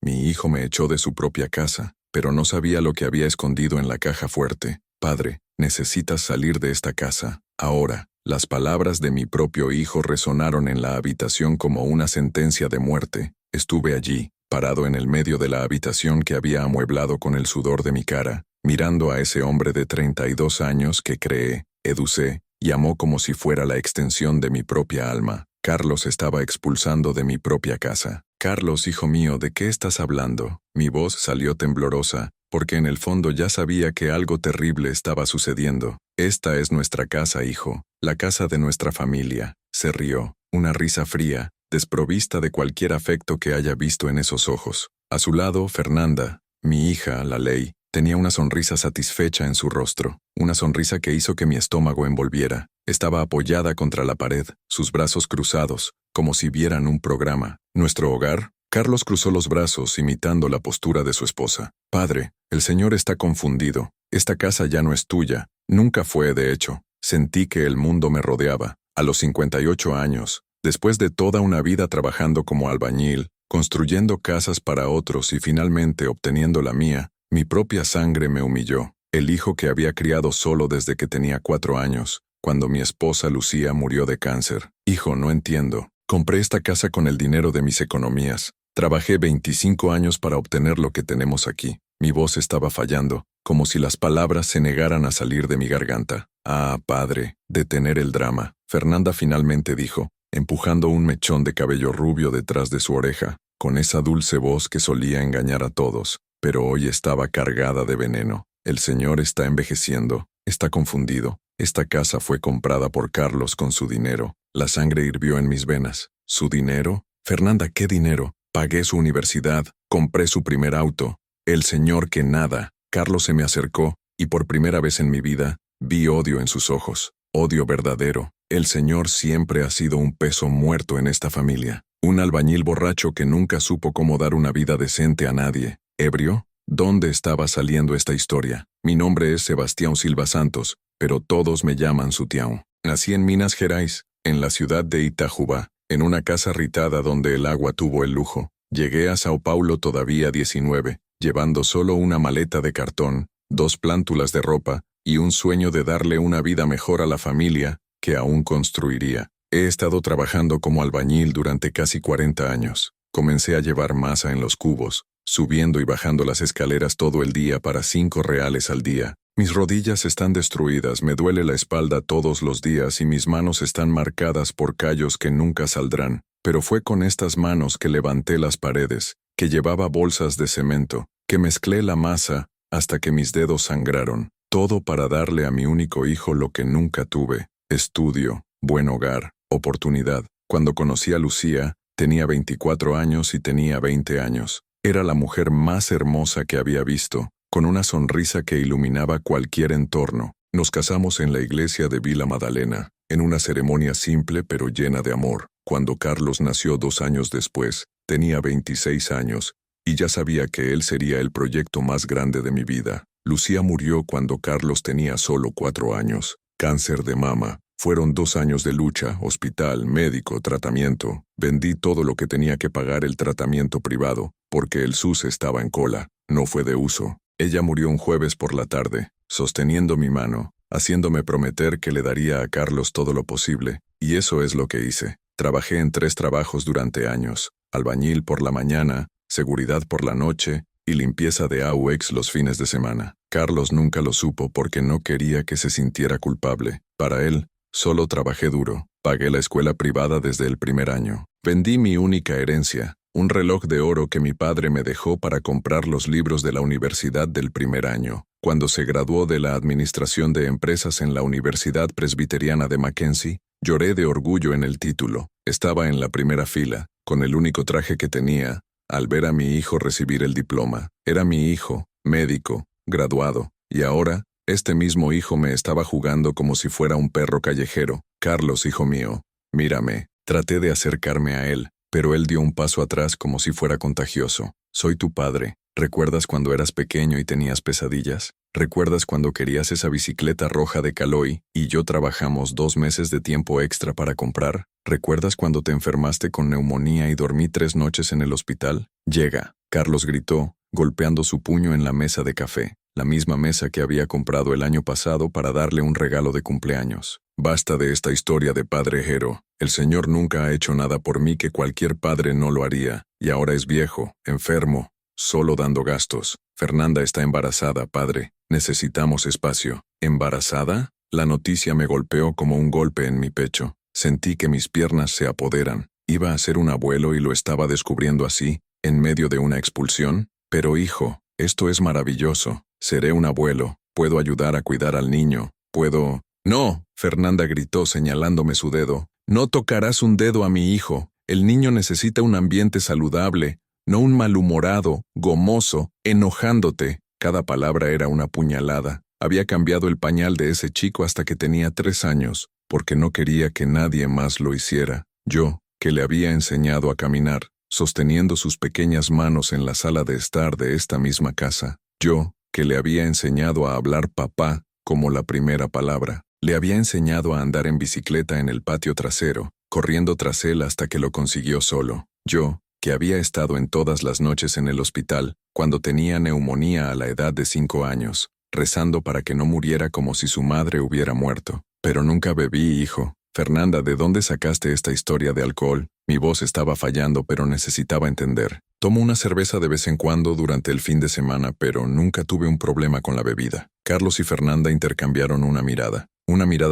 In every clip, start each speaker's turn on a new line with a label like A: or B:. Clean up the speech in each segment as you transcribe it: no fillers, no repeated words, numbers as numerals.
A: Mi hijo me echó de su propia casa, pero no sabía lo que había escondido en la caja fuerte. Padre, necesitas salir de esta casa, ahora. Las palabras de mi propio hijo resonaron en la habitación como una sentencia de muerte. Estuve allí, parado en el medio de la habitación que había amueblado con el sudor de mi cara, mirando a ese hombre de 32 años que creé, educé y amó como si fuera la extensión de mi propia alma. Carlos estaba expulsando de mi propia casa. Carlos, hijo mío, ¿de qué estás hablando? Mi voz salió temblorosa, porque en el fondo ya sabía que algo terrible estaba sucediendo. Esta es nuestra casa, hijo, la casa de nuestra familia. Se rió, una risa fría, desprovista de cualquier afecto que haya visto en esos ojos. A su lado, Fernanda, mi hija, la Ley, tenía una sonrisa satisfecha en su rostro, una sonrisa que hizo que mi estómago envolviera. Estaba apoyada contra la pared, sus brazos cruzados, como si vieran un programa. Nuestro hogar. Carlos cruzó los brazos imitando la postura de su esposa. Padre, el Señor está confundido. Esta casa ya no es tuya. Nunca fue, de hecho. Sentí que el mundo me rodeaba. A los 58 años, después de toda una vida trabajando como albañil, construyendo casas para otros y finalmente obteniendo la mía, mi propia sangre me humilló. El hijo que había criado solo desde que tenía 4 años, cuando mi esposa Lucía murió de cáncer. Hijo, no entiendo. Compré esta casa con el dinero de mis economías. Trabajé 25 años para obtener lo que tenemos aquí. Mi voz estaba fallando, como si las palabras se negaran a salir de mi garganta. Ah, padre, detener el drama. Fernanda finalmente dijo, empujando un mechón de cabello rubio detrás de su oreja, con esa dulce voz que solía engañar a todos, pero hoy estaba cargada de veneno. El Señor está envejeciendo, está confundido. Esta casa fue comprada por Carlos con su dinero. La sangre hirvió en mis venas. ¿Su dinero? Fernanda, ¿qué dinero? Pagué su universidad, compré su primer auto. El Señor que nada. Carlos se me acercó, y por primera vez en mi vida, vi odio en sus ojos. Odio verdadero. El Señor siempre ha sido un peso muerto en esta familia. Un albañil borracho que nunca supo cómo dar una vida decente a nadie. ¿Ebrio? ¿Dónde estaba saliendo esta historia? Mi nombre es Sebastián Silva Santos, pero todos me llaman Sutião. Nací en Minas Gerais, en la ciudad de Itajubá, en una casa ritada donde el agua tuvo el lujo. Llegué a Sao Paulo todavía 19, llevando solo una maleta de cartón, 2 plántulas de ropa y un sueño de darle una vida mejor a la familia que aún construiría. He estado trabajando como albañil durante casi 40 años. Comencé a llevar masa en los cubos, subiendo y bajando las escaleras todo el día para 5 reales al día. Mis rodillas están destruidas, me duele la espalda todos los días y mis manos están marcadas por callos que nunca saldrán. Pero fue con estas manos que levanté las paredes, que llevaba bolsas de cemento, que mezclé la masa hasta que mis dedos sangraron. Todo para darle a mi único hijo lo que nunca tuve: estudio, buen hogar, oportunidad. Cuando conocí a Lucía, tenía 24 años y tenía 20 años. Era la mujer más hermosa que había visto, con una sonrisa que iluminaba cualquier entorno. Nos casamos en la iglesia de Vila Madalena, en una ceremonia simple pero llena de amor. Cuando Carlos nació 2 años después, tenía 26 años, y ya sabía que él sería el proyecto más grande de mi vida. Lucía murió cuando Carlos tenía solo 4 años. Cáncer de mama. Fueron 2 años de lucha, hospital, médico, tratamiento. Vendí todo lo que tenía que pagar el tratamiento privado, porque el SUS estaba en cola. No fue de uso. Ella murió un jueves por la tarde, sosteniendo mi mano, haciéndome prometer que le daría a Carlos todo lo posible, y eso es lo que hice. Trabajé en 3 trabajos durante años: albañil por la mañana, seguridad por la noche y limpieza de AUX los fines de semana. Carlos nunca lo supo porque no quería que se sintiera culpable. Para él, solo trabajé duro. Pagué la escuela privada desde el primer año. Vendí mi única herencia, un reloj de oro que mi padre me dejó para comprar los libros de la universidad del primer año. Cuando se graduó de la Administración de Empresas en la Universidad Presbiteriana de Mackenzie, lloré de orgullo en el título. Estaba en la primera fila, con el único traje que tenía, al ver a mi hijo recibir el diploma. Era mi hijo, médico, graduado, y ahora, este mismo hijo me estaba jugando como si fuera un perro callejero. Carlos, hijo mío, mírame. Traté de acercarme a él, pero él dio un paso atrás como si fuera contagioso. Soy tu padre. ¿Recuerdas cuando eras pequeño y tenías pesadillas? ¿Recuerdas cuando querías esa bicicleta roja de Caloi y yo trabajamos 2 meses de tiempo extra para comprar? ¿Recuerdas cuando te enfermaste con neumonía y dormí 3 noches en el hospital? Llega. Carlos gritó, golpeando su puño en la mesa de café, la misma mesa que había comprado el año pasado para darle un regalo de cumpleaños. Basta de esta historia de padre Jero. El Señor nunca ha hecho nada por mí que cualquier padre no lo haría, y ahora es viejo, enfermo, solo dando gastos. Fernanda está embarazada, padre. Necesitamos espacio. ¿Embarazada? La noticia me golpeó como un golpe en mi pecho. Sentí que mis piernas se apoderan. Iba a ser un abuelo y lo estaba descubriendo así, en medio de una expulsión. Pero hijo, esto es maravilloso. Seré un abuelo. Puedo ayudar a cuidar al niño. Puedo... No, Fernanda gritó señalándome su dedo. No tocarás un dedo a mi hijo. El niño necesita un ambiente saludable, no un malhumorado, gomoso, enojándote. Cada palabra era una puñalada. Había cambiado el pañal de ese chico hasta que tenía 3 años, porque no quería que nadie más lo hiciera. Yo, que le había enseñado a caminar, sosteniendo sus pequeñas manos en la sala de estar de esta misma casa. Yo, que le había enseñado a hablar papá como la primera palabra. Le había enseñado a andar en bicicleta en el patio trasero, corriendo tras él hasta que lo consiguió solo. Yo, que había estado en todas las noches en el hospital, cuando tenía neumonía a la edad de 5 años, rezando para que no muriera como si su madre hubiera muerto. Pero nunca bebí, hijo. Fernanda, ¿de dónde sacaste esta historia de alcohol? Mi voz estaba fallando, pero necesitaba entender. Tomo una cerveza de vez en cuando durante el fin de semana, pero nunca tuve un problema con la bebida. Carlos y Fernanda intercambiaron una mirada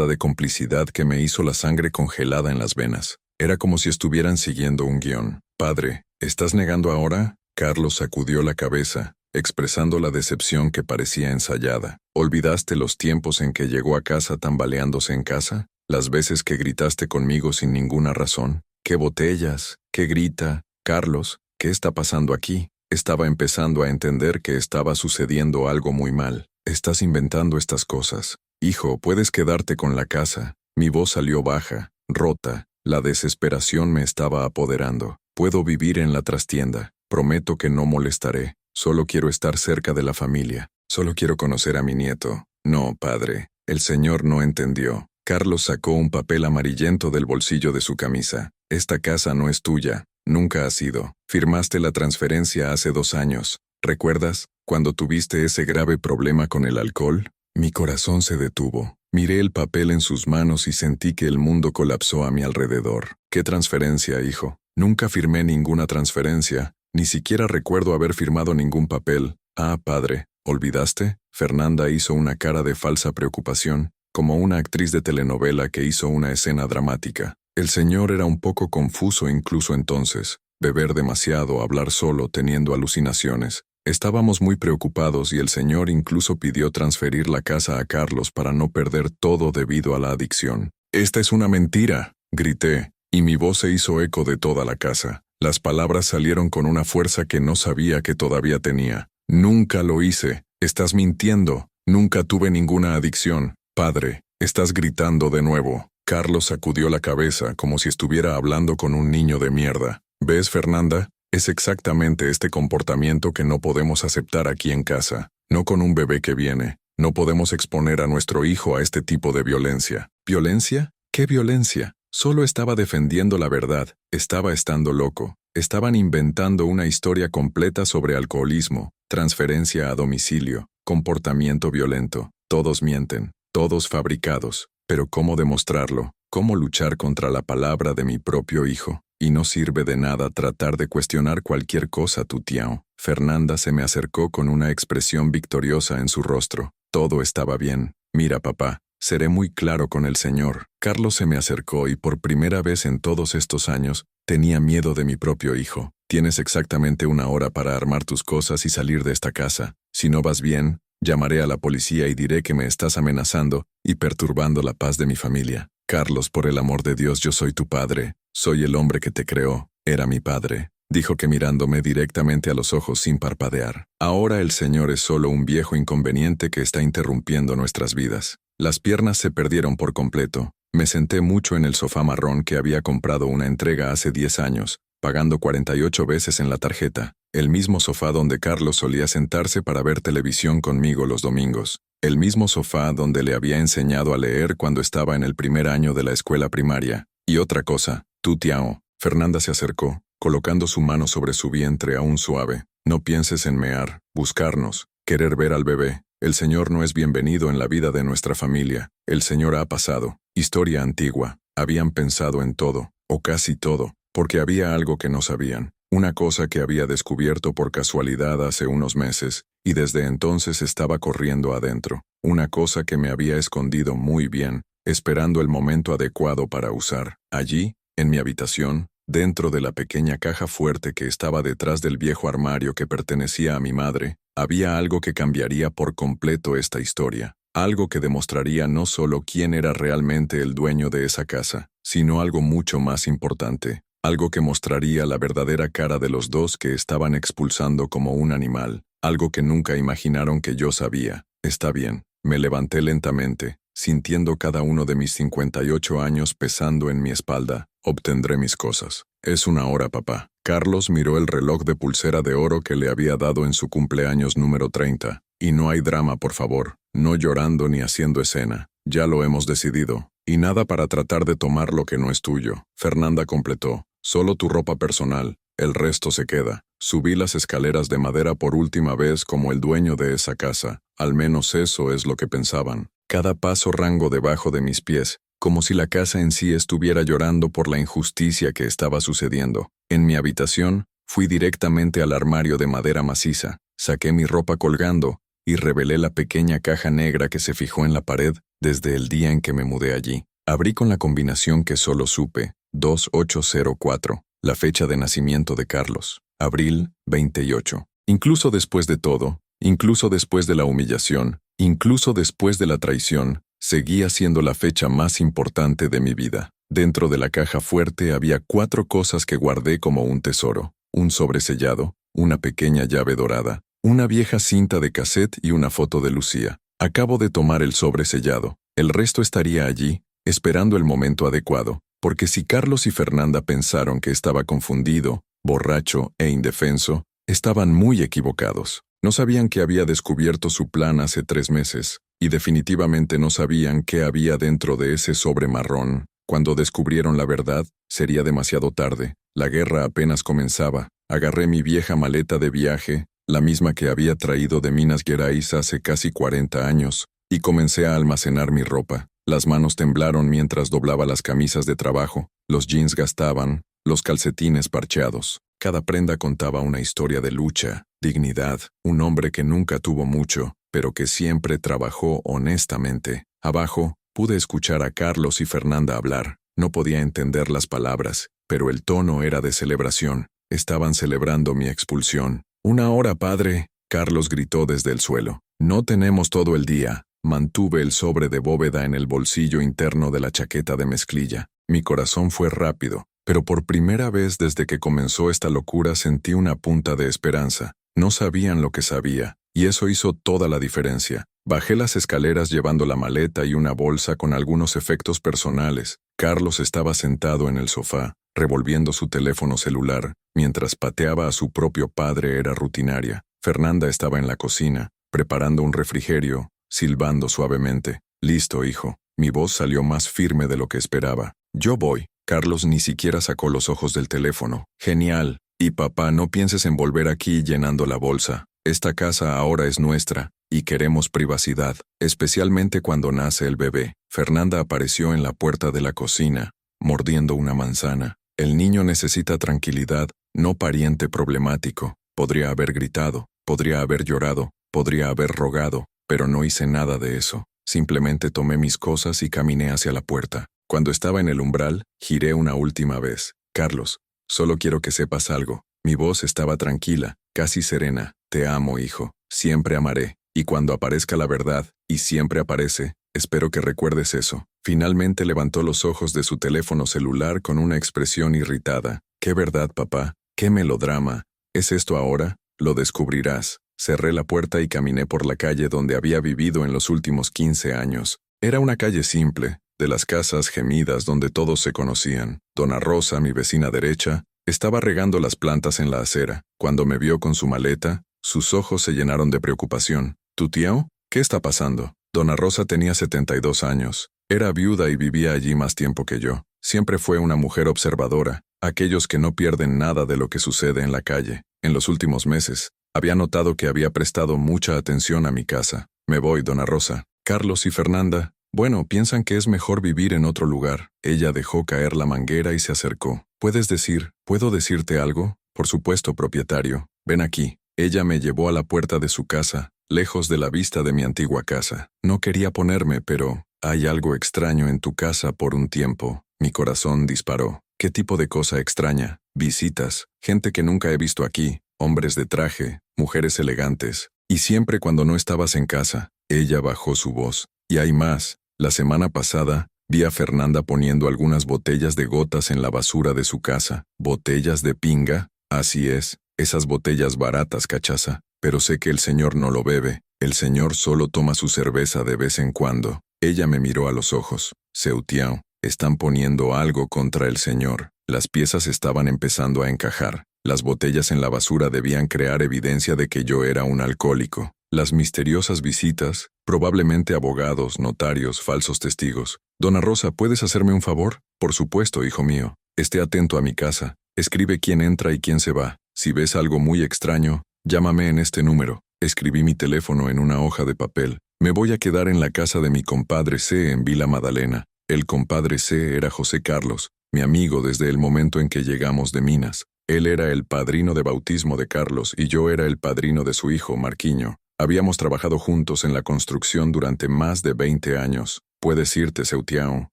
A: de complicidad que me hizo la sangre congelada en las venas. Era como si estuvieran siguiendo un guión. Padre, ¿estás negando ahora? Carlos sacudió la cabeza, expresando la decepción que parecía ensayada. ¿Olvidaste los tiempos en que llegó a casa tambaleándose en casa? ¿Las veces que gritaste conmigo sin ninguna razón? ¿Qué botellas? ¿Qué grita? Carlos, ¿qué está pasando aquí? Estaba empezando a entender que estaba sucediendo algo muy mal. Estás inventando estas cosas. Hijo, puedes quedarte con la casa. Mi voz salió baja, rota. La desesperación me estaba apoderando. Puedo vivir en la trastienda. Prometo que no molestaré. Solo quiero estar cerca de la familia. Solo quiero conocer a mi nieto. No, padre. El señor no entendió. Carlos sacó un papel amarillento del bolsillo de su camisa. Esta casa no es tuya. Nunca ha sido. Firmaste la transferencia hace 2 años. ¿Recuerdas, cuando tuviste ese grave problema con el alcohol? Mi corazón se detuvo. Miré el papel en sus manos y sentí que el mundo colapsó a mi alrededor. ¿Qué transferencia, hijo? Nunca firmé ninguna transferencia. Ni siquiera recuerdo haber firmado ningún papel. Ah, padre, ¿olvidaste? Fernanda hizo una cara de falsa preocupación, como una actriz de telenovela que hizo una escena dramática. El señor era un poco confuso incluso entonces. Beber demasiado, hablar solo, teniendo alucinaciones. Estábamos muy preocupados y el señor incluso pidió transferir la casa a Carlos para no perder todo debido a la adicción. «¡Esta es una mentira!», grité, y mi voz se hizo eco de toda la casa. Las palabras salieron con una fuerza que no sabía que todavía tenía. «Nunca lo hice. Estás mintiendo. Nunca tuve ninguna adicción. Padre, estás gritando de nuevo». Carlos sacudió la cabeza como si estuviera hablando con un niño de mierda. «¿Ves, Fernanda? Es exactamente este comportamiento que no podemos aceptar aquí en casa. No con un bebé que viene. No podemos exponer a nuestro hijo a este tipo de violencia». ¿Violencia? ¿Qué violencia? Solo estaba defendiendo la verdad. Estaba estando loco. Estaban inventando una historia completa sobre alcoholismo, transferencia a domicilio, comportamiento violento. Todos mienten. Todos fabricados. Pero ¿cómo demostrarlo? ¿Cómo luchar contra la palabra de mi propio hijo? Y no sirve de nada tratar de cuestionar cualquier cosa, tu tiao. Fernanda se me acercó con una expresión victoriosa en su rostro. Todo estaba bien. Mira, papá, seré muy claro con el señor. Carlos se me acercó y por primera vez en todos estos años, tenía miedo de mi propio hijo. Tienes exactamente 1 hora para armar tus cosas y salir de esta casa. Si no vas bien, llamaré a la policía y diré que me estás amenazando y perturbando la paz de mi familia. Carlos, por el amor de Dios, yo soy tu padre. Soy el hombre que te creó. Era mi padre. Dijo que mirándome directamente a los ojos sin parpadear. Ahora el señor es solo un viejo inconveniente que está interrumpiendo nuestras vidas. Las piernas se perdieron por completo. Me senté mucho en el sofá marrón que había comprado una entrega hace 10 años, pagando 48 veces en la tarjeta. El mismo sofá donde Carlos solía sentarse para ver televisión conmigo los domingos. El mismo sofá donde le había enseñado a leer cuando estaba en el primer año de la escuela primaria. Y otra cosa, tu tiao. Fernanda se acercó, colocando su mano sobre su vientre aún suave. No pienses en mear, buscarnos, querer ver al bebé. El Señor no es bienvenido en la vida de nuestra familia. El Señor ha pasado. Historia antigua. Habían pensado en todo, o casi todo, porque había algo que no sabían. Una cosa que había descubierto por casualidad hace unos meses, y desde entonces estaba corriendo adentro. Una cosa que me había escondido muy bien, esperando el momento adecuado para usar. Allí, en mi habitación, dentro de la pequeña caja fuerte que estaba detrás del viejo armario que pertenecía a mi madre, había algo que cambiaría por completo esta historia. Algo que demostraría no solo quién era realmente el dueño de esa casa, sino algo mucho más importante. Algo que mostraría la verdadera cara de los dos que estaban expulsando como un animal. Algo que nunca imaginaron que yo sabía. Está bien. Me levanté lentamente, sintiendo cada uno de mis 58 años pesando en mi espalda. Obtendré mis cosas. Es una hora, papá. Carlos miró el reloj de pulsera de oro que le había dado en su cumpleaños número 30. Y no hay drama, por favor. No llorando ni haciendo escena. Ya lo hemos decidido. Y nada para tratar de tomar lo que no es tuyo. Fernanda completó. Solo tu ropa personal. El resto se queda. Subí las escaleras de madera por última vez como el dueño de esa casa. Al menos eso es lo que pensaban. Cada paso rango debajo de mis pies, como si la casa en sí estuviera llorando por la injusticia que estaba sucediendo. En mi habitación, fui directamente al armario de madera maciza, saqué mi ropa colgando y revelé la pequeña caja negra que se fijó en la pared desde el día en que me mudé allí. Abrí con la combinación que solo supe, 2804, la fecha de nacimiento de Carlos, abril 28. Incluso después de todo, incluso después de la humillación, incluso después de la traición, seguía siendo la fecha más importante de mi vida. Dentro de la caja fuerte había 4 cosas que guardé como un tesoro: un sobresellado, una pequeña llave dorada, una vieja cinta de cassette y una foto de Lucía. Acabo de tomar el sobresellado. El resto estaría allí, esperando el momento adecuado, porque si Carlos y Fernanda pensaron que estaba confundido, borracho e indefenso, estaban muy equivocados. No sabían que había descubierto su plan hace 3 meses, y definitivamente no sabían qué había dentro de ese sobre marrón. Cuando descubrieron la verdad, sería demasiado tarde. La guerra apenas comenzaba. Agarré mi vieja maleta de viaje, la misma que había traído de Minas Gerais hace casi 40 años, y comencé a almacenar mi ropa. Las manos temblaron mientras doblaba las camisas de trabajo, los jeans gastaban, los calcetines parcheados. Cada prenda contaba una historia de lucha, dignidad, un hombre que nunca tuvo mucho, pero que siempre trabajó honestamente. Abajo, pude escuchar a Carlos y Fernanda hablar. No podía entender las palabras, pero el tono era de celebración. Estaban celebrando mi expulsión. «Una hora, padre», Carlos gritó desde el suelo. «No tenemos todo el día». Mantuve el sobre de bóveda en el bolsillo interno de la chaqueta de mezclilla. Mi corazón fue rápido, pero por primera vez desde que comenzó esta locura sentí una punta de esperanza. No sabían lo que sabía, y eso hizo toda la diferencia. Bajé las escaleras llevando la maleta y una bolsa con algunos efectos personales. Carlos estaba sentado en el sofá, revolviendo su teléfono celular, mientras pateaba a su propio padre. Era rutinaria. Fernanda estaba en la cocina, preparando un refrigerio, silbando suavemente. «Listo, hijo». Mi voz salió más firme de lo que esperaba. «Yo voy». Carlos ni siquiera sacó los ojos del teléfono. «Genial. Y papá, no pienses en volver aquí llenando la bolsa. Esta casa ahora es nuestra, y queremos privacidad, especialmente cuando nace el bebé». Fernanda apareció en la puerta de la cocina, mordiendo una manzana. «El niño necesita tranquilidad, no pariente problemático». Podría haber gritado, podría haber llorado, podría haber rogado, pero no hice nada de eso. Simplemente tomé mis cosas y caminé hacia la puerta. Cuando estaba en el umbral, giré una última vez. «Carlos, solo quiero que sepas algo». Mi voz estaba tranquila, casi serena. «Te amo, hijo. Siempre amaré. Y cuando aparezca la verdad, y siempre aparece, espero que recuerdes eso». Finalmente levantó los ojos de su teléfono celular con una expresión irritada. «¿Qué verdad, papá? ¿Qué melodrama? ¿Es esto ahora? Lo descubrirás». Cerré la puerta y caminé por la calle donde había vivido en los últimos 15 años. Era una calle simple, de las casas gemidas donde todos se conocían. Dona Rosa, mi vecina derecha, estaba regando las plantas en la acera. Cuando me vio con su maleta, sus ojos se llenaron de preocupación. «¿Tu tío? ¿Qué está pasando?» Dona Rosa tenía 72 años. Era viuda y vivía allí más tiempo que yo. Siempre fue una mujer observadora, aquellos que no pierden nada de lo que sucede en la calle. En los últimos meses, había notado que había prestado mucha atención a mi casa. Me voy, dona Rosa. Carlos y Fernanda, bueno, piensan que es mejor vivir en otro lugar. Ella dejó caer la manguera y se acercó. ¿Puedo decirte algo? Por supuesto, propietario. Ven aquí. Ella me llevó a la puerta de su casa, lejos de la vista de mi antigua casa. No quería ponerme, pero hay algo extraño en tu casa por un tiempo. Mi corazón disparó. ¿Qué tipo de cosa extraña? Visitas, gente que nunca he visto aquí, hombres de traje, mujeres elegantes. Y siempre cuando no estabas en casa, ella bajó su voz. Y hay más. La semana pasada, vi a Fernanda poniendo algunas botellas de gotas en la basura de su casa. ¿Botellas de pinga? Así es, esas botellas baratas, cachaza. Pero sé que el señor no lo bebe. El señor solo toma su cerveza de vez en cuando. Ella me miró a los ojos. Seutiao, están poniendo algo contra el señor. Las piezas estaban empezando a encajar. Las botellas en la basura debían crear evidencia de que yo era un alcohólico. Las misteriosas visitas, probablemente abogados, notarios, falsos testigos. Dona Rosa, ¿puedes hacerme un favor? Por supuesto, hijo mío. Esté atento a mi casa. Escribe quién entra y quién se va. Si ves algo muy extraño, llámame en este número. Escribí mi teléfono en una hoja de papel. Me voy a quedar en la casa de mi compadre C. en Vila Madalena. El compadre C. era José Carlos, mi amigo desde el momento en que llegamos de Minas. Él era el padrino de bautismo de Carlos y yo era el padrino de su hijo, Marquiño. Habíamos trabajado juntos en la construcción durante más de 20 años. Puedes irte, Seutiao.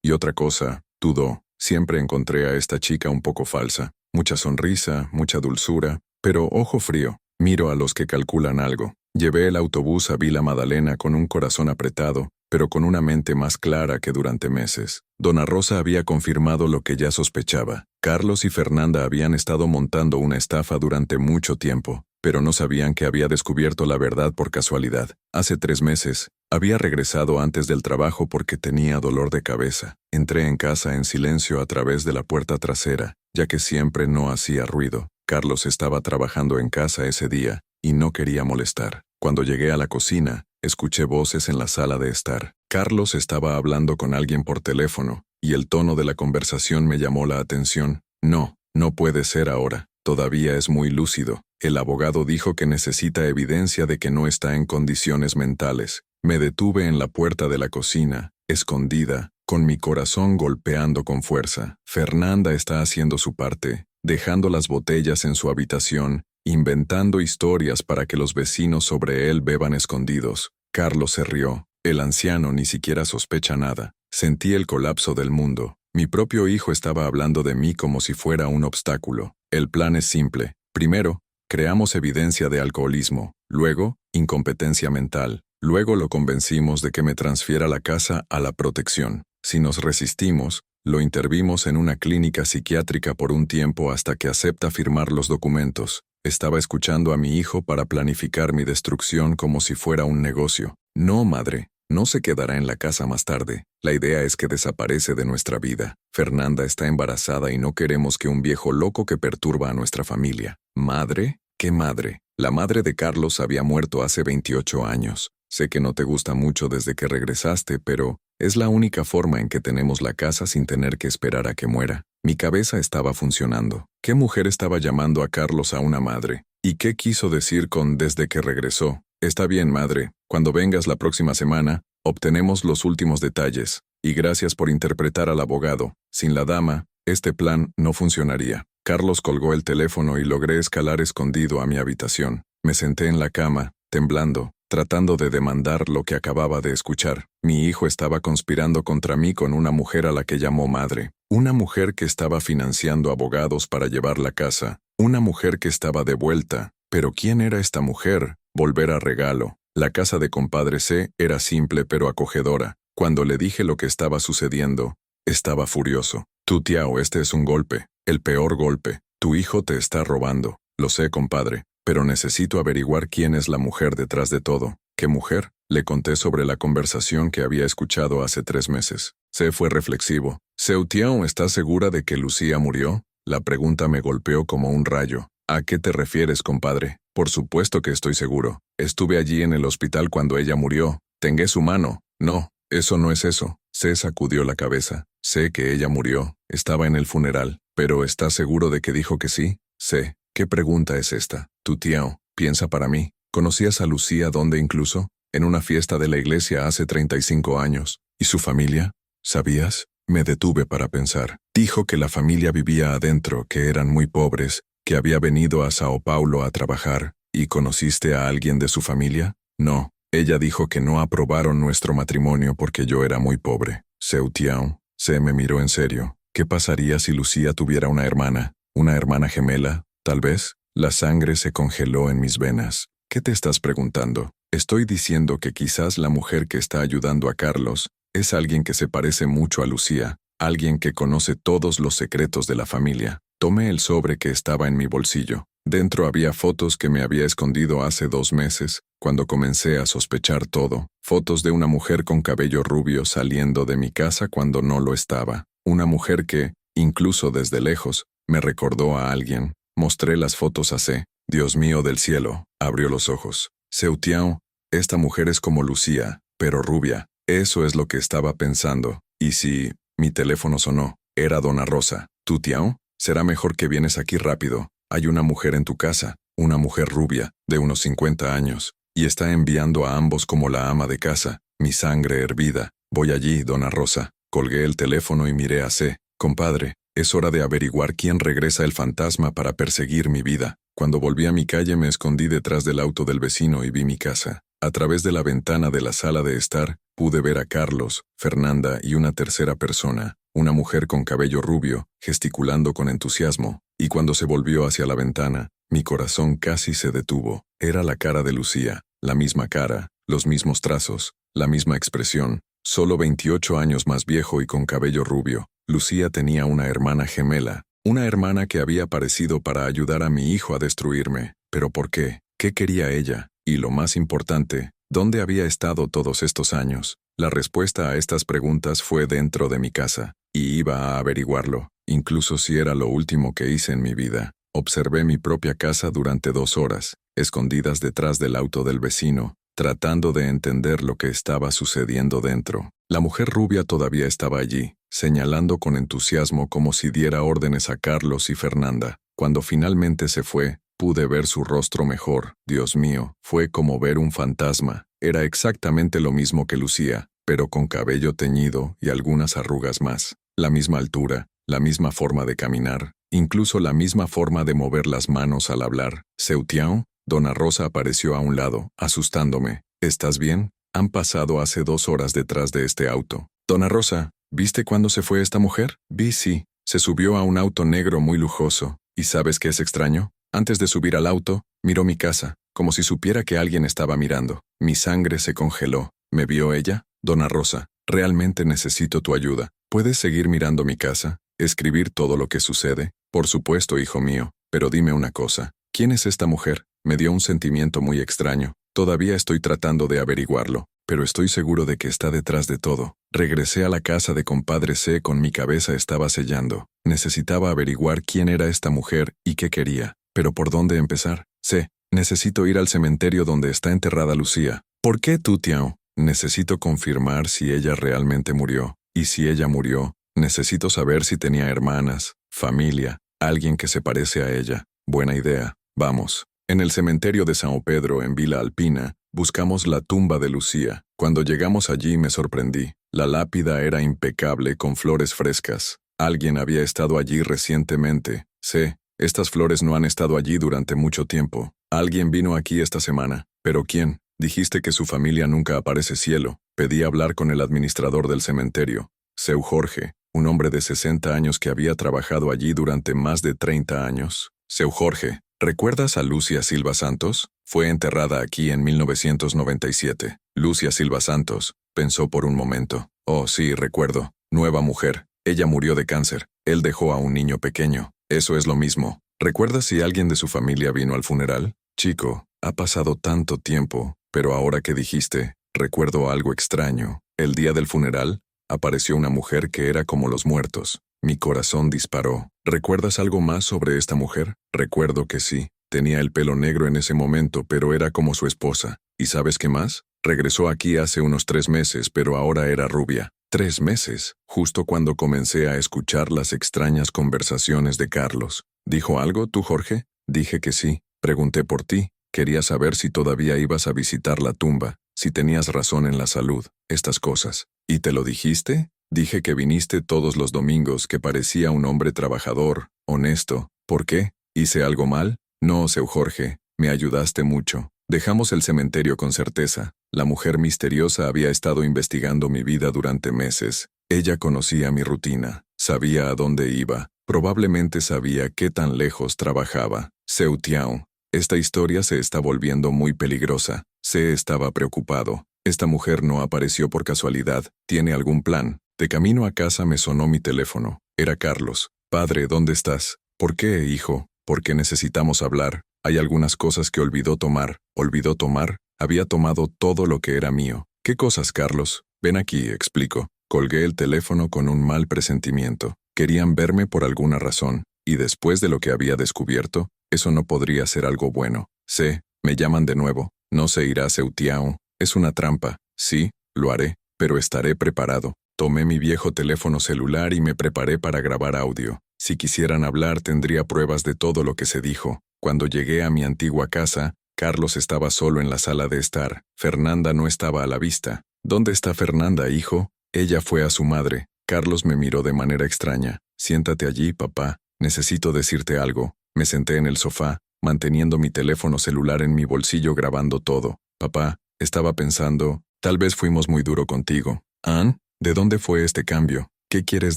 A: Y otra cosa, Tudó. Siempre encontré a esta chica un poco falsa. Mucha sonrisa, mucha dulzura, pero ojo frío. Miro a los que calculan algo. Llevé el autobús a Vila Madalena con un corazón apretado, pero con una mente más clara que durante meses. Dona Rosa había confirmado lo que ya sospechaba. Carlos y Fernanda habían estado montando una estafa durante mucho tiempo, pero no sabían que había descubierto la verdad por casualidad. Hace 3 meses, había regresado antes del trabajo porque tenía dolor de cabeza. Entré en casa en silencio a través de la puerta trasera, ya que siempre no hacía ruido. Carlos estaba trabajando en casa ese día, y no quería molestar. Cuando llegué a la cocina, escuché voces en la sala de estar. Carlos estaba hablando con alguien por teléfono, y el tono de la conversación me llamó la atención. No puede ser ahora. Todavía es muy lúcido. El abogado dijo que necesita evidencia de que no está en condiciones mentales. Me detuve en la puerta de la cocina, escondida, con mi corazón golpeando con fuerza. Fernanda está haciendo su parte, dejando las botellas en su habitación, inventando historias para que los vecinos sobre él beban escondidos. Carlos se rió. El anciano ni siquiera sospecha nada. Sentí el colapso del mundo. Mi propio hijo estaba hablando de mí como si fuera un obstáculo. El plan es simple. Primero, creamos evidencia de alcoholismo. Luego, incompetencia mental. Luego lo convencimos de que me transfiera la casa a la protección. Si nos resistimos, lo intervimos en una clínica psiquiátrica por un tiempo hasta que acepta firmar los documentos. Estaba escuchando a mi hijo para planificar mi destrucción como si fuera un negocio. No, madre, no se quedará en la casa más tarde. La idea es que desaparece de nuestra vida. Fernanda está embarazada y no queremos que un viejo loco que perturba a nuestra familia. ¿Madre? ¿Qué madre? La madre de Carlos había muerto hace 28 años. Sé que no te gusta mucho desde que regresaste, pero es la única forma en que tenemos la casa sin tener que esperar a que muera. Mi cabeza estaba funcionando. ¿Qué mujer estaba llamando a Carlos a una madre? ¿Y qué quiso decir con desde que regresó? Está bien, madre. Cuando vengas la próxima semana, obtenemos los últimos detalles. Y gracias por interpretar al abogado. Sin la dama, este plan no funcionaría. Carlos colgó el teléfono y logré escalar escondido a mi habitación. Me senté en la cama, temblando, tratando de demandar lo que acababa de escuchar. Mi hijo estaba conspirando contra mí con una mujer a la que llamó madre. Una mujer que estaba financiando abogados para llevar la casa. Una mujer que estaba de vuelta. Pero ¿quién era esta mujer? Volver a regalo. La casa de compadre C era simple pero acogedora. Cuando le dije lo que estaba sucediendo, estaba furioso. Tu Tiao, este es un golpe. El peor golpe. Tu hijo te está robando. Lo sé, compadre. Pero necesito averiguar quién es la mujer detrás de todo. ¿Qué mujer? Le conté sobre la conversación que había escuchado hace 3 meses. C fue reflexivo. Seutiao, ¿estás segura de que Lucía murió? La pregunta me golpeó como un rayo. ¿A qué te refieres, compadre? Por supuesto que estoy seguro. Estuve allí en el hospital cuando ella murió. Tengué su mano. No, eso no es eso. C sacudió la cabeza. Sé que ella murió. Estaba en el funeral. ¿Pero estás seguro de que dijo que sí? C. ¿Qué pregunta es esta? Tu tío, piensa para mí. ¿Conocías a Lucía dónde incluso? En una fiesta de la iglesia hace 35 años. ¿Y su familia? ¿Sabías? Me detuve para pensar. Dijo que la familia vivía adentro, que eran muy pobres, que había venido a Sao Paulo a trabajar. ¿Y conociste a alguien de su familia? No. Ella dijo que no aprobaron nuestro matrimonio porque yo era muy pobre. Seu Tião, se me miró en serio. ¿Qué pasaría si Lucía tuviera una hermana? ¿Una hermana gemela? Tal vez. La sangre se congeló en mis venas. ¿Qué te estás preguntando? Estoy diciendo que quizás la mujer que está ayudando a Carlos es alguien que se parece mucho a Lucía, alguien que conoce todos los secretos de la familia. Tomé el sobre que estaba en mi bolsillo. Dentro había fotos que me había escondido hace 2 meses, cuando comencé a sospechar todo. Fotos de una mujer con cabello rubio saliendo de mi casa cuando no lo estaba. Una mujer que, incluso desde lejos, me recordó a alguien. Mostré las fotos a C. Dios mío del cielo, abrió los ojos. Seu Tião, esta mujer es como Lucía, pero rubia. Eso es lo que estaba pensando. Y si mi teléfono sonó, era Dona Rosa. ¿Tu Tião? Será mejor que vienes aquí rápido. Hay una mujer en tu casa, una mujer rubia, de unos 50 años, y está enviando a ambos como la ama de casa. Mi sangre hervida. Voy allí, Dona Rosa. Colgué el teléfono y miré a C. Compadre, es hora de averiguar quién regresa el fantasma para perseguir mi vida. Cuando volví a mi calle me escondí detrás del auto del vecino y vi mi casa. A través de la ventana de la sala de estar, pude ver a Carlos, Fernanda y una tercera persona, una mujer con cabello rubio, gesticulando con entusiasmo, y cuando se volvió hacia la ventana, mi corazón casi se detuvo. Era la cara de Lucía, la misma cara, los mismos trazos, la misma expresión, solo 28 años más viejo y con cabello rubio. Lucía tenía una hermana gemela, una hermana que había aparecido para ayudar a mi hijo a destruirme. ¿Pero por qué? ¿Qué quería ella? Y lo más importante, ¿dónde había estado todos estos años? La respuesta a estas preguntas fue dentro de mi casa, y iba a averiguarlo, incluso si era lo último que hice en mi vida. Observé mi propia casa durante 2 horas, escondidas detrás del auto del vecino, tratando de entender lo que estaba sucediendo dentro. La mujer rubia todavía estaba allí, señalando con entusiasmo como si diera órdenes a Carlos y Fernanda. Cuando finalmente se fue, pude ver su rostro mejor. Dios mío, fue como ver un fantasma. Era exactamente lo mismo que Lucía, pero con cabello teñido y algunas arrugas más. La misma altura, la misma forma de caminar, incluso la misma forma de mover las manos al hablar. Seu Tião, Dona Rosa apareció a un lado, asustándome. ¿Estás bien? Han pasado hace 2 horas detrás de este auto. Dona Rosa, ¿viste cuándo se fue esta mujer? Vi, sí. Se subió a un auto negro muy lujoso. ¿Y sabes qué es extraño? Antes de subir al auto, miró mi casa, como si supiera que alguien estaba mirando. Mi sangre se congeló. ¿Me vio ella? Dona Rosa, realmente necesito tu ayuda. ¿Puedes seguir mirando mi casa? ¿Escribir todo lo que sucede? Por supuesto, hijo mío, pero dime una cosa. ¿Quién es esta mujer? Me dio un sentimiento muy extraño. Todavía estoy tratando de averiguarlo, pero estoy seguro de que está detrás de todo. Regresé a la casa de compadre C. Con mi cabeza estaba sellando. Necesitaba averiguar quién era esta mujer y qué quería. ¿Pero por dónde empezar? C. Necesito ir al cementerio donde está enterrada Lucía. ¿Por qué tú, Tião? Necesito confirmar si ella realmente murió. Y si ella murió, necesito saber si tenía hermanas, familia, alguien que se parece a ella. Buena idea. Vamos. En el cementerio de São Pedro, en Vila Alpina, buscamos la tumba de Lucía. Cuando llegamos allí me sorprendí. La lápida era impecable con flores frescas. Alguien había estado allí recientemente. Sí, estas flores no han estado allí durante mucho tiempo. Alguien vino aquí esta semana. ¿Pero quién? Dijiste que su familia nunca aparece cielo. Pedí hablar con el administrador del cementerio, Seu Jorge, un hombre de 60 años que había trabajado allí durante más de 30 años. Seu Jorge, ¿recuerdas a Lucía Silva Santos? Fue enterrada aquí en 1997. Lucía Silva Santos, pensó por un momento. Oh, sí, recuerdo. Nueva mujer. Ella murió de cáncer. Él dejó a un niño pequeño. Eso es lo mismo. ¿Recuerdas si alguien de su familia vino al funeral? Chico, ha pasado tanto tiempo, pero ahora que dijiste, recuerdo algo extraño. El día del funeral, apareció una mujer que era como los muertos. Mi corazón disparó. ¿Recuerdas algo más sobre esta mujer? Recuerdo que sí. Tenía el pelo negro en ese momento, pero era como su esposa. ¿Y sabes qué más? Regresó aquí hace unos 3 meses, pero ahora era rubia. 3 meses, justo cuando comencé a escuchar las extrañas conversaciones de Carlos. ¿Dijo algo tú, Jorge? Dije que sí. Pregunté por ti. Quería saber si todavía ibas a visitar la tumba, si tenías razón en la salud, estas cosas. ¿Y te lo dijiste? Dije que viniste todos los domingos, que parecía un hombre trabajador, honesto. ¿Por qué? ¿Hice algo mal? No, Seu Jorge, me ayudaste mucho. Dejamos el cementerio con certeza. La mujer misteriosa había estado investigando mi vida durante meses. Ella conocía mi rutina, sabía a dónde iba, probablemente sabía qué tan lejos trabajaba. Seu Tiao, esta historia se está volviendo muy peligrosa. Se estaba preocupado. Esta mujer no apareció por casualidad. ¿Tiene algún plan? De camino a casa me sonó mi teléfono. Era Carlos. Padre, ¿dónde estás? ¿Por qué, hijo? Porque necesitamos hablar. Hay algunas cosas que olvidó tomar. ¿Olvidó tomar? Había tomado todo lo que era mío. ¿Qué cosas, Carlos? Ven aquí, explico. Colgué el teléfono con un mal presentimiento. Querían verme por alguna razón, y después de lo que había descubierto, eso no podría ser algo bueno. Sé, me llaman de nuevo. No se irá Seu Tiao. Es una trampa. Sí, lo haré, pero estaré preparado. Tomé mi viejo teléfono celular y me preparé para grabar audio. Si quisieran hablar, tendría pruebas de todo lo que se dijo. Cuando llegué a mi antigua casa, Carlos estaba solo en la sala de estar. Fernanda no estaba a la vista. ¿Dónde está Fernanda, hijo? Ella fue a su madre. Carlos me miró de manera extraña. Siéntate allí, papá. Necesito decirte algo. Me senté en el sofá, manteniendo mi teléfono celular en mi bolsillo grabando todo. Papá, estaba pensando, tal vez fuimos muy duro contigo. ¿Ann? ¿De dónde fue este cambio? ¿Qué quieres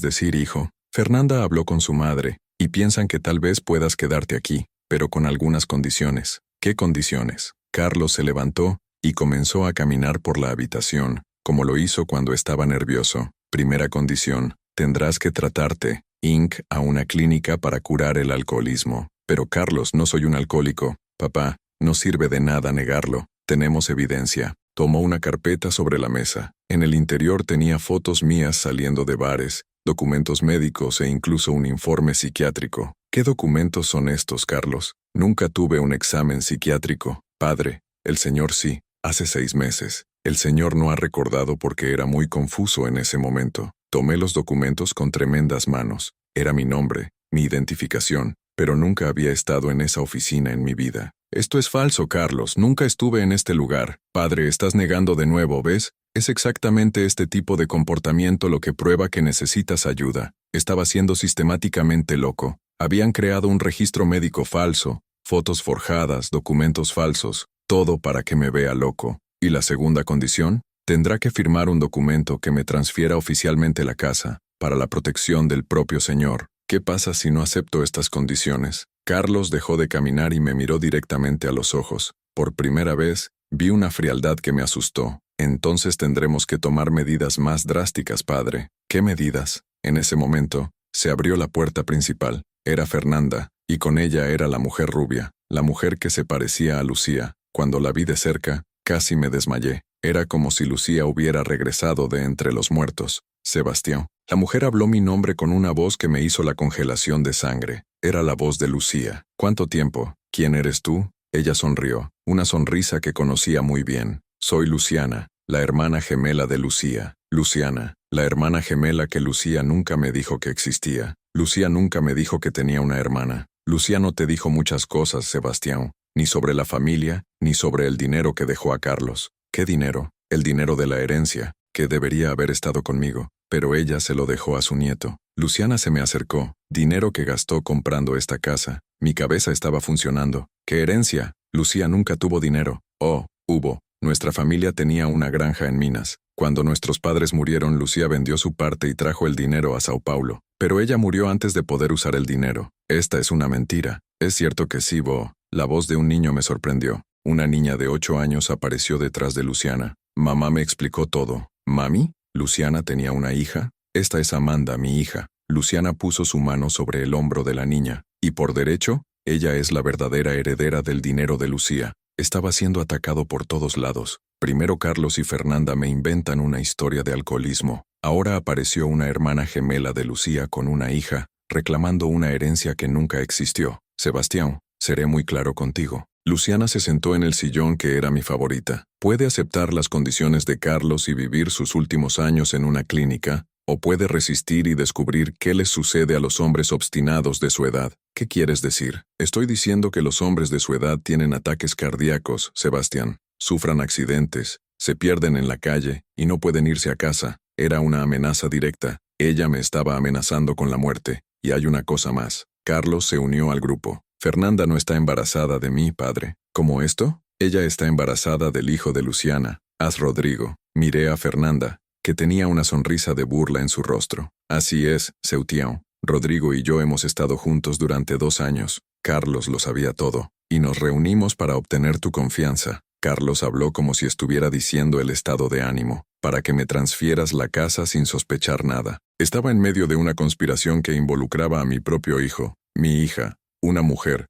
A: decir, hijo? Fernanda habló con su madre, y piensan que tal vez puedas quedarte aquí, pero con algunas condiciones. ¿Qué condiciones? Carlos se levantó y comenzó a caminar por la habitación, como lo hizo cuando estaba nervioso. Primera condición, tendrás que tratarte, Inc., a una clínica para curar el alcoholismo. Pero Carlos, no soy un alcohólico. Papá, no sirve de nada negarlo. Tenemos evidencia. Tomó una carpeta sobre la mesa. En el interior tenía fotos mías saliendo de bares, documentos médicos e incluso un informe psiquiátrico. ¿Qué documentos son estos, Carlos? Nunca tuve un examen psiquiátrico. Padre, el señor sí, hace 6 meses. El señor no ha recordado porque era muy confuso en ese momento. Tomé los documentos con tremendas manos. Era mi nombre, mi identificación, pero nunca había estado en esa oficina en mi vida. Esto es falso, Carlos. Nunca estuve en este lugar. Padre, estás negando de nuevo, ¿ves? Es exactamente este tipo de comportamiento lo que prueba que necesitas ayuda. Estaba siendo sistemáticamente loco. Habían creado un registro médico falso, fotos forjadas, documentos falsos, todo para que me vea loco. ¿Y la segunda condición? Tendrá que firmar un documento que me transfiera oficialmente la casa, para la protección del propio señor. ¿Qué pasa si no acepto estas condiciones? Carlos dejó de caminar y me miró directamente a los ojos. Por primera vez, vi una frialdad que me asustó. Entonces tendremos que tomar medidas más drásticas, padre. ¿Qué medidas? En ese momento, se abrió la puerta principal. Era Fernanda, y con ella era la mujer rubia, la mujer que se parecía a Lucía. Cuando la vi de cerca, casi me desmayé. Era como si Lucía hubiera regresado de entre los muertos. Sebastián. La mujer habló mi nombre con una voz que me hizo la congelación de sangre. Era la voz de Lucía. ¿Cuánto tiempo? ¿Quién eres tú? Ella sonrió, una sonrisa que conocía muy bien. Soy Luciana, la hermana gemela de Lucía. Luciana, la hermana gemela que Lucía nunca me dijo que existía. Lucía nunca me dijo que tenía una hermana. Lucía no te dijo muchas cosas, Sebastián, ni sobre la familia, ni sobre el dinero que dejó a Carlos. ¿Qué dinero? El dinero de la herencia, que debería haber estado conmigo, pero ella se lo dejó a su nieto. Luciana se me acercó. Dinero que gastó comprando esta casa. Mi cabeza estaba funcionando. ¿Qué herencia? Lucía nunca tuvo dinero. Oh, hubo. Nuestra familia tenía una granja en Minas. Cuando nuestros padres murieron, Lucía vendió su parte y trajo el dinero a Sao Paulo. Pero ella murió antes de poder usar el dinero. Esta es una mentira. Es cierto que sí, Bo. La voz de un niño me sorprendió. Una niña de 8 años apareció detrás de Luciana. Mamá me explicó todo. ¿Mami? ¿Luciana tenía una hija? Esta es Amanda, mi hija. Luciana puso su mano sobre el hombro de la niña. Y por derecho, ella es la verdadera heredera del dinero de Lucía. Estaba siendo atacado por todos lados. Primero Carlos y Fernanda me inventan una historia de alcoholismo. Ahora apareció una hermana gemela de Lucía con una hija, reclamando una herencia que nunca existió. Sebastián, seré muy claro contigo. Luciana se sentó en el sillón que era mi favorita. Puede aceptar las condiciones de Carlos y vivir sus últimos años en una clínica, o puede resistir y descubrir qué les sucede a los hombres obstinados de su edad. ¿Qué quieres decir? Estoy diciendo que los hombres de su edad tienen ataques cardíacos, Sebastián, sufran accidentes, se pierden en la calle y no pueden irse a casa. Era una amenaza directa. Ella me estaba amenazando con la muerte. Y hay una cosa más. Carlos se unió al grupo. Fernanda no está embarazada de mí, padre. ¿Cómo esto? Ella está embarazada del hijo de Luciana. Haz Rodrigo. Miré a Fernanda, que tenía una sonrisa de burla en su rostro. Así es, Seutião. Rodrigo y yo hemos estado juntos durante 2 años. Carlos lo sabía todo. Y nos reunimos para obtener tu confianza. Carlos habló como si estuviera diciendo el estado de ánimo, para que me transfieras la casa sin sospechar nada. Estaba en medio de una conspiración que involucraba a mi propio hijo, mi hija, una mujer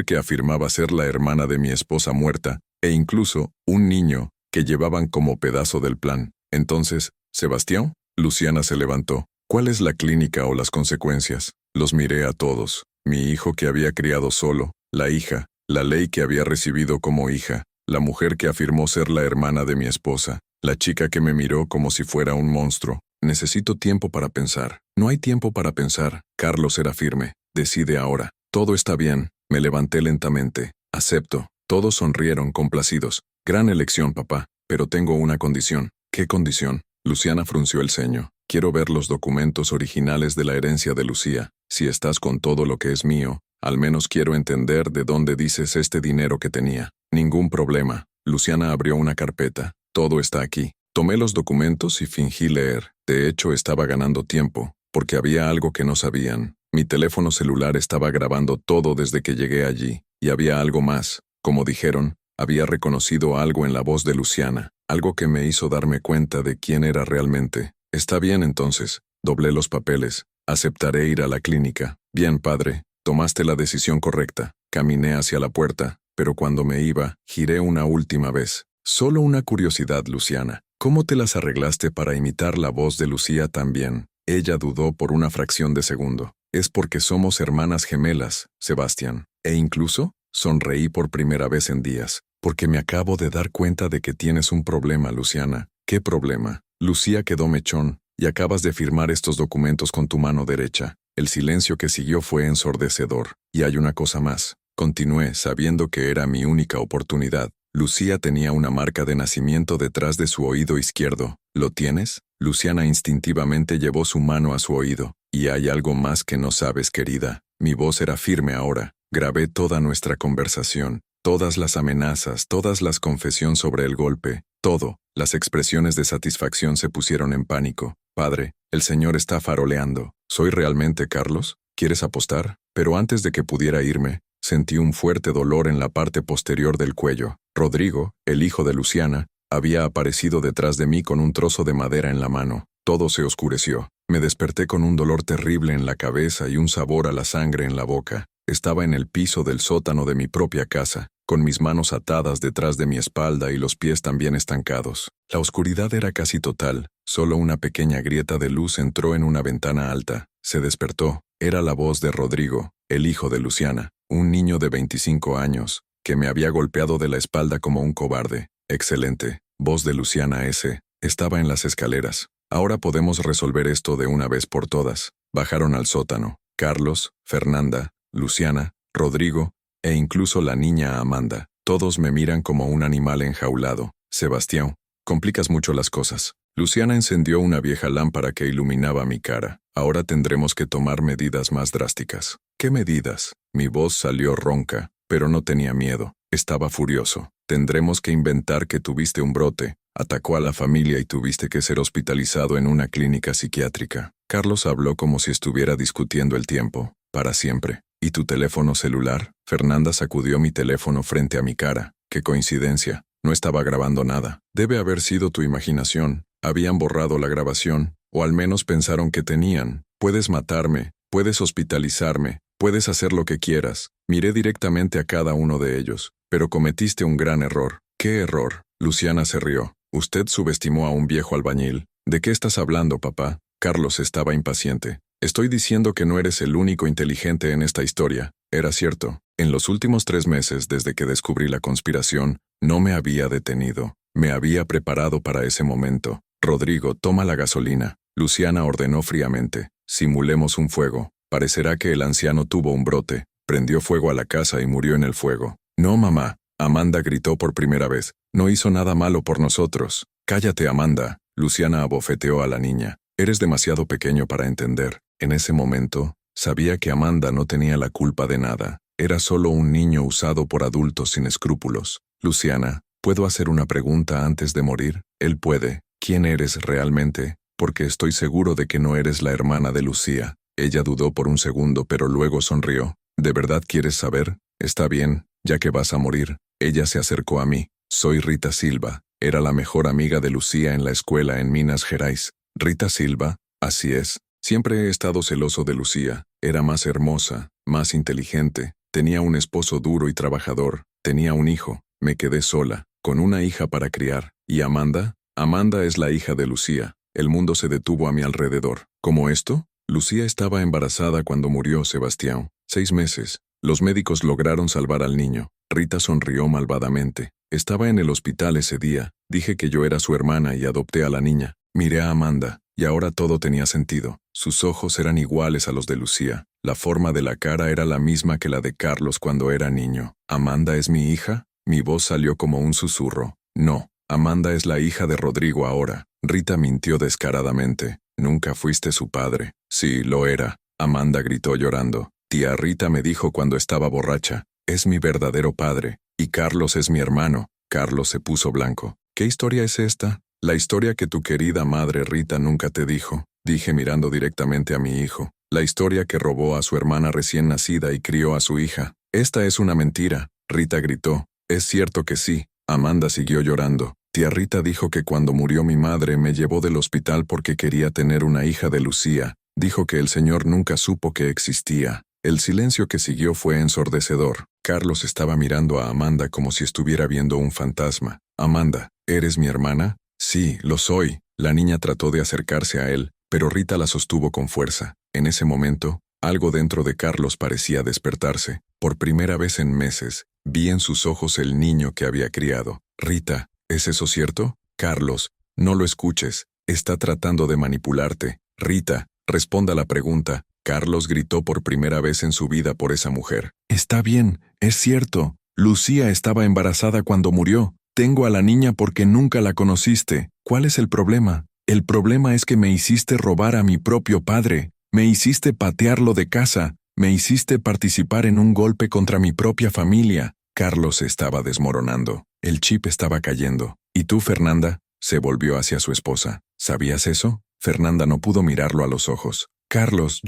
A: que afirmaba ser la hermana de mi esposa muerta, e incluso un niño que llevaban como pedazo del plan. Entonces, ¿Sebastián? Luciana se levantó. ¿Cuál es la clínica o las consecuencias? Los miré a todos. Mi hijo que había criado solo, la hija, la ley que había recibido como hija, la mujer que afirmó ser la hermana de mi esposa, la chica que me miró como si fuera un monstruo. Necesito tiempo para pensar. No hay tiempo para pensar. Carlos era firme. Decide ahora. Todo está bien. Me levanté lentamente. Acepto. Todos sonrieron complacidos. Gran elección, papá. Pero tengo una condición. ¿Qué condición? Luciana frunció el ceño. Quiero ver los documentos originales de la herencia de Lucía. Si estás con todo lo que es mío, al menos quiero entender de dónde dices este dinero que tenía. Ningún problema. Luciana abrió una carpeta. Todo está aquí. Tomé los documentos y fingí leer. De hecho, estaba ganando tiempo, porque había algo que no sabían. Mi teléfono celular estaba grabando todo desde que llegué allí. Y había algo más. Como dijeron, había reconocido algo en la voz de Luciana. Algo que me hizo darme cuenta de quién era realmente. Está bien entonces. Doblé los papeles. Aceptaré ir a la clínica. Bien, padre. Tomaste la decisión correcta. Caminé hacia la puerta, pero cuando me iba, giré una última vez. Solo una curiosidad, Luciana. ¿Cómo te las arreglaste para imitar la voz de Lucía tan bien? Ella dudó por una fracción de segundo. Es porque somos hermanas gemelas, Sebastián. E incluso, sonreí por primera vez en días, porque me acabo de dar cuenta de que tienes un problema, Luciana. ¿Qué problema? Lucía quedó mechón, y acabas de firmar estos documentos con tu mano derecha. El silencio que siguió fue ensordecedor. Y hay una cosa más. Continué, sabiendo que era mi única oportunidad. Lucía tenía una marca de nacimiento detrás de su oído izquierdo. ¿Lo tienes? Luciana instintivamente llevó su mano a su oído. Y hay algo más que no sabes, querida. Mi voz era firme ahora. Grabé toda nuestra conversación, todas las amenazas, todas las confesiones sobre el golpe, todo. Las expresiones de satisfacción se pusieron en pánico. Padre, el señor está faroleando. ¿Soy realmente Carlos? ¿Quieres apostar? Pero antes de que pudiera irme, sentí un fuerte dolor en la parte posterior del cuello. Rodrigo, el hijo de Luciana, había aparecido detrás de mí con un trozo de madera en la mano. Todo se oscureció. Me desperté con un dolor terrible en la cabeza y un sabor a la sangre en la boca. Estaba en el piso del sótano de mi propia casa, con mis manos atadas detrás de mi espalda y los pies también estancados. La oscuridad era casi total. Solo una pequeña grieta de luz entró en una ventana alta. Se despertó. Era la voz de Rodrigo, el hijo de Luciana, un niño de 25 años, que me había golpeado de la espalda como un cobarde. Excelente. Voz de Luciana S. Estaba en las escaleras. Ahora podemos resolver esto de una vez por todas. Bajaron al sótano. Carlos, Fernanda, Luciana, Rodrigo, e incluso la niña Amanda. Todos me miran como un animal enjaulado. Sebastián, complicas mucho las cosas. Luciana encendió una vieja lámpara que iluminaba mi cara. Ahora tendremos que tomar medidas más drásticas. ¿Qué medidas? Mi voz salió ronca, pero no tenía miedo. Estaba furioso. Tendremos que inventar que tuviste un brote. Atacó a la familia y tuviste que ser hospitalizado en una clínica psiquiátrica. Carlos habló como si estuviera discutiendo el tiempo. Para siempre. ¿Y tu teléfono celular? Fernanda sacudió mi teléfono frente a mi cara. ¡Qué coincidencia! No estaba grabando nada. Debe haber sido tu imaginación. Habían borrado la grabación, o al menos pensaron que tenían. Puedes matarme, puedes hospitalizarme, puedes hacer lo que quieras. Miré directamente a cada uno de ellos, pero cometiste un gran error. ¿Qué error? Luciana se rió. Usted subestimó a un viejo albañil. ¿De qué estás hablando, papá? Carlos estaba impaciente. Estoy diciendo que no eres el único inteligente en esta historia. Era cierto. En los últimos 3 meses desde que descubrí la conspiración, no me había detenido. Me había preparado para ese momento. Rodrigo, toma la gasolina. Luciana ordenó fríamente. Simulemos un fuego. Parecerá que el anciano tuvo un brote. Prendió fuego a la casa y murió en el fuego. No, mamá. Amanda gritó por primera vez. No hizo nada malo por nosotros. Cállate, Amanda. Luciana abofeteó a la niña. Eres demasiado pequeño para entender. En ese momento, sabía que Amanda no tenía la culpa de nada. Era solo un niño usado por adultos sin escrúpulos. Luciana, ¿puedo hacer una pregunta antes de morir? Él puede. ¿Quién eres realmente? Porque estoy seguro de que no eres la hermana de Lucía. Ella dudó por un segundo, pero luego sonrió. ¿De verdad quieres saber? Está bien, ya que vas a morir. Ella se acercó a mí. Soy Rita Silva. Era la mejor amiga de Lucía en la escuela en Minas Gerais. Rita Silva, así es. Siempre he estado celoso de Lucía. Era más hermosa, más inteligente. Tenía un esposo duro y trabajador. Tenía un hijo. Me quedé sola, con una hija para criar. ¿Y Amanda? Amanda es la hija de Lucía. El mundo se detuvo a mi alrededor. ¿Cómo esto? Lucía estaba embarazada cuando murió Sebastián. 6 meses. Los médicos lograron salvar al niño. Rita sonrió malvadamente. Estaba en el hospital ese día. Dije que yo era su hermana y adopté a la niña. Miré a Amanda, y ahora todo tenía sentido. Sus ojos eran iguales a los de Lucía. La forma de la cara era la misma que la de Carlos cuando era niño. ¿Amanda es mi hija? Mi voz salió como un susurro. No, Amanda es la hija de Rodrigo ahora. Rita mintió descaradamente. Nunca fuiste su padre. Sí, lo era. Amanda gritó llorando. Tía Rita me dijo cuando estaba borracha. Es mi verdadero padre. Y Carlos es mi hermano. Carlos se puso blanco. ¿Qué historia es esta? La historia que tu querida madre Rita nunca te dijo. Dije mirando directamente a mi hijo. La historia que robó a su hermana recién nacida y crió a su hija. Esta es una mentira. Rita gritó. Es cierto que sí. Amanda siguió llorando. Tía Rita dijo que cuando murió mi madre me llevó del hospital porque quería tener una hija de Lucía. Dijo que el señor nunca supo que existía. El silencio que siguió fue ensordecedor. Carlos estaba mirando a Amanda como si estuviera viendo un fantasma. Amanda, ¿eres mi hermana? Sí, lo soy. La niña trató de acercarse a él, pero Rita la sostuvo con fuerza. En ese momento, algo dentro de Carlos parecía despertarse. Por primera vez en meses, vi en sus ojos el niño que había criado. Rita, ¿es eso cierto? Carlos, no lo escuches. Está tratando de manipularte. Rita, responda la pregunta. Carlos gritó por primera vez en su vida por esa mujer. Está bien, es cierto. Lucía estaba embarazada cuando murió. Tengo a la niña porque nunca la conociste. ¿Cuál es el problema? El problema es que me hiciste robar a mi propio padre. Me hiciste patearlo de casa. Me hiciste participar en un golpe contra mi propia familia. Carlos se estaba desmoronando. El chip estaba cayendo. ¿Y tú, Fernanda? Se volvió hacia su esposa. ¿Sabías eso? Fernanda no pudo mirarlo a los ojos. Carlos,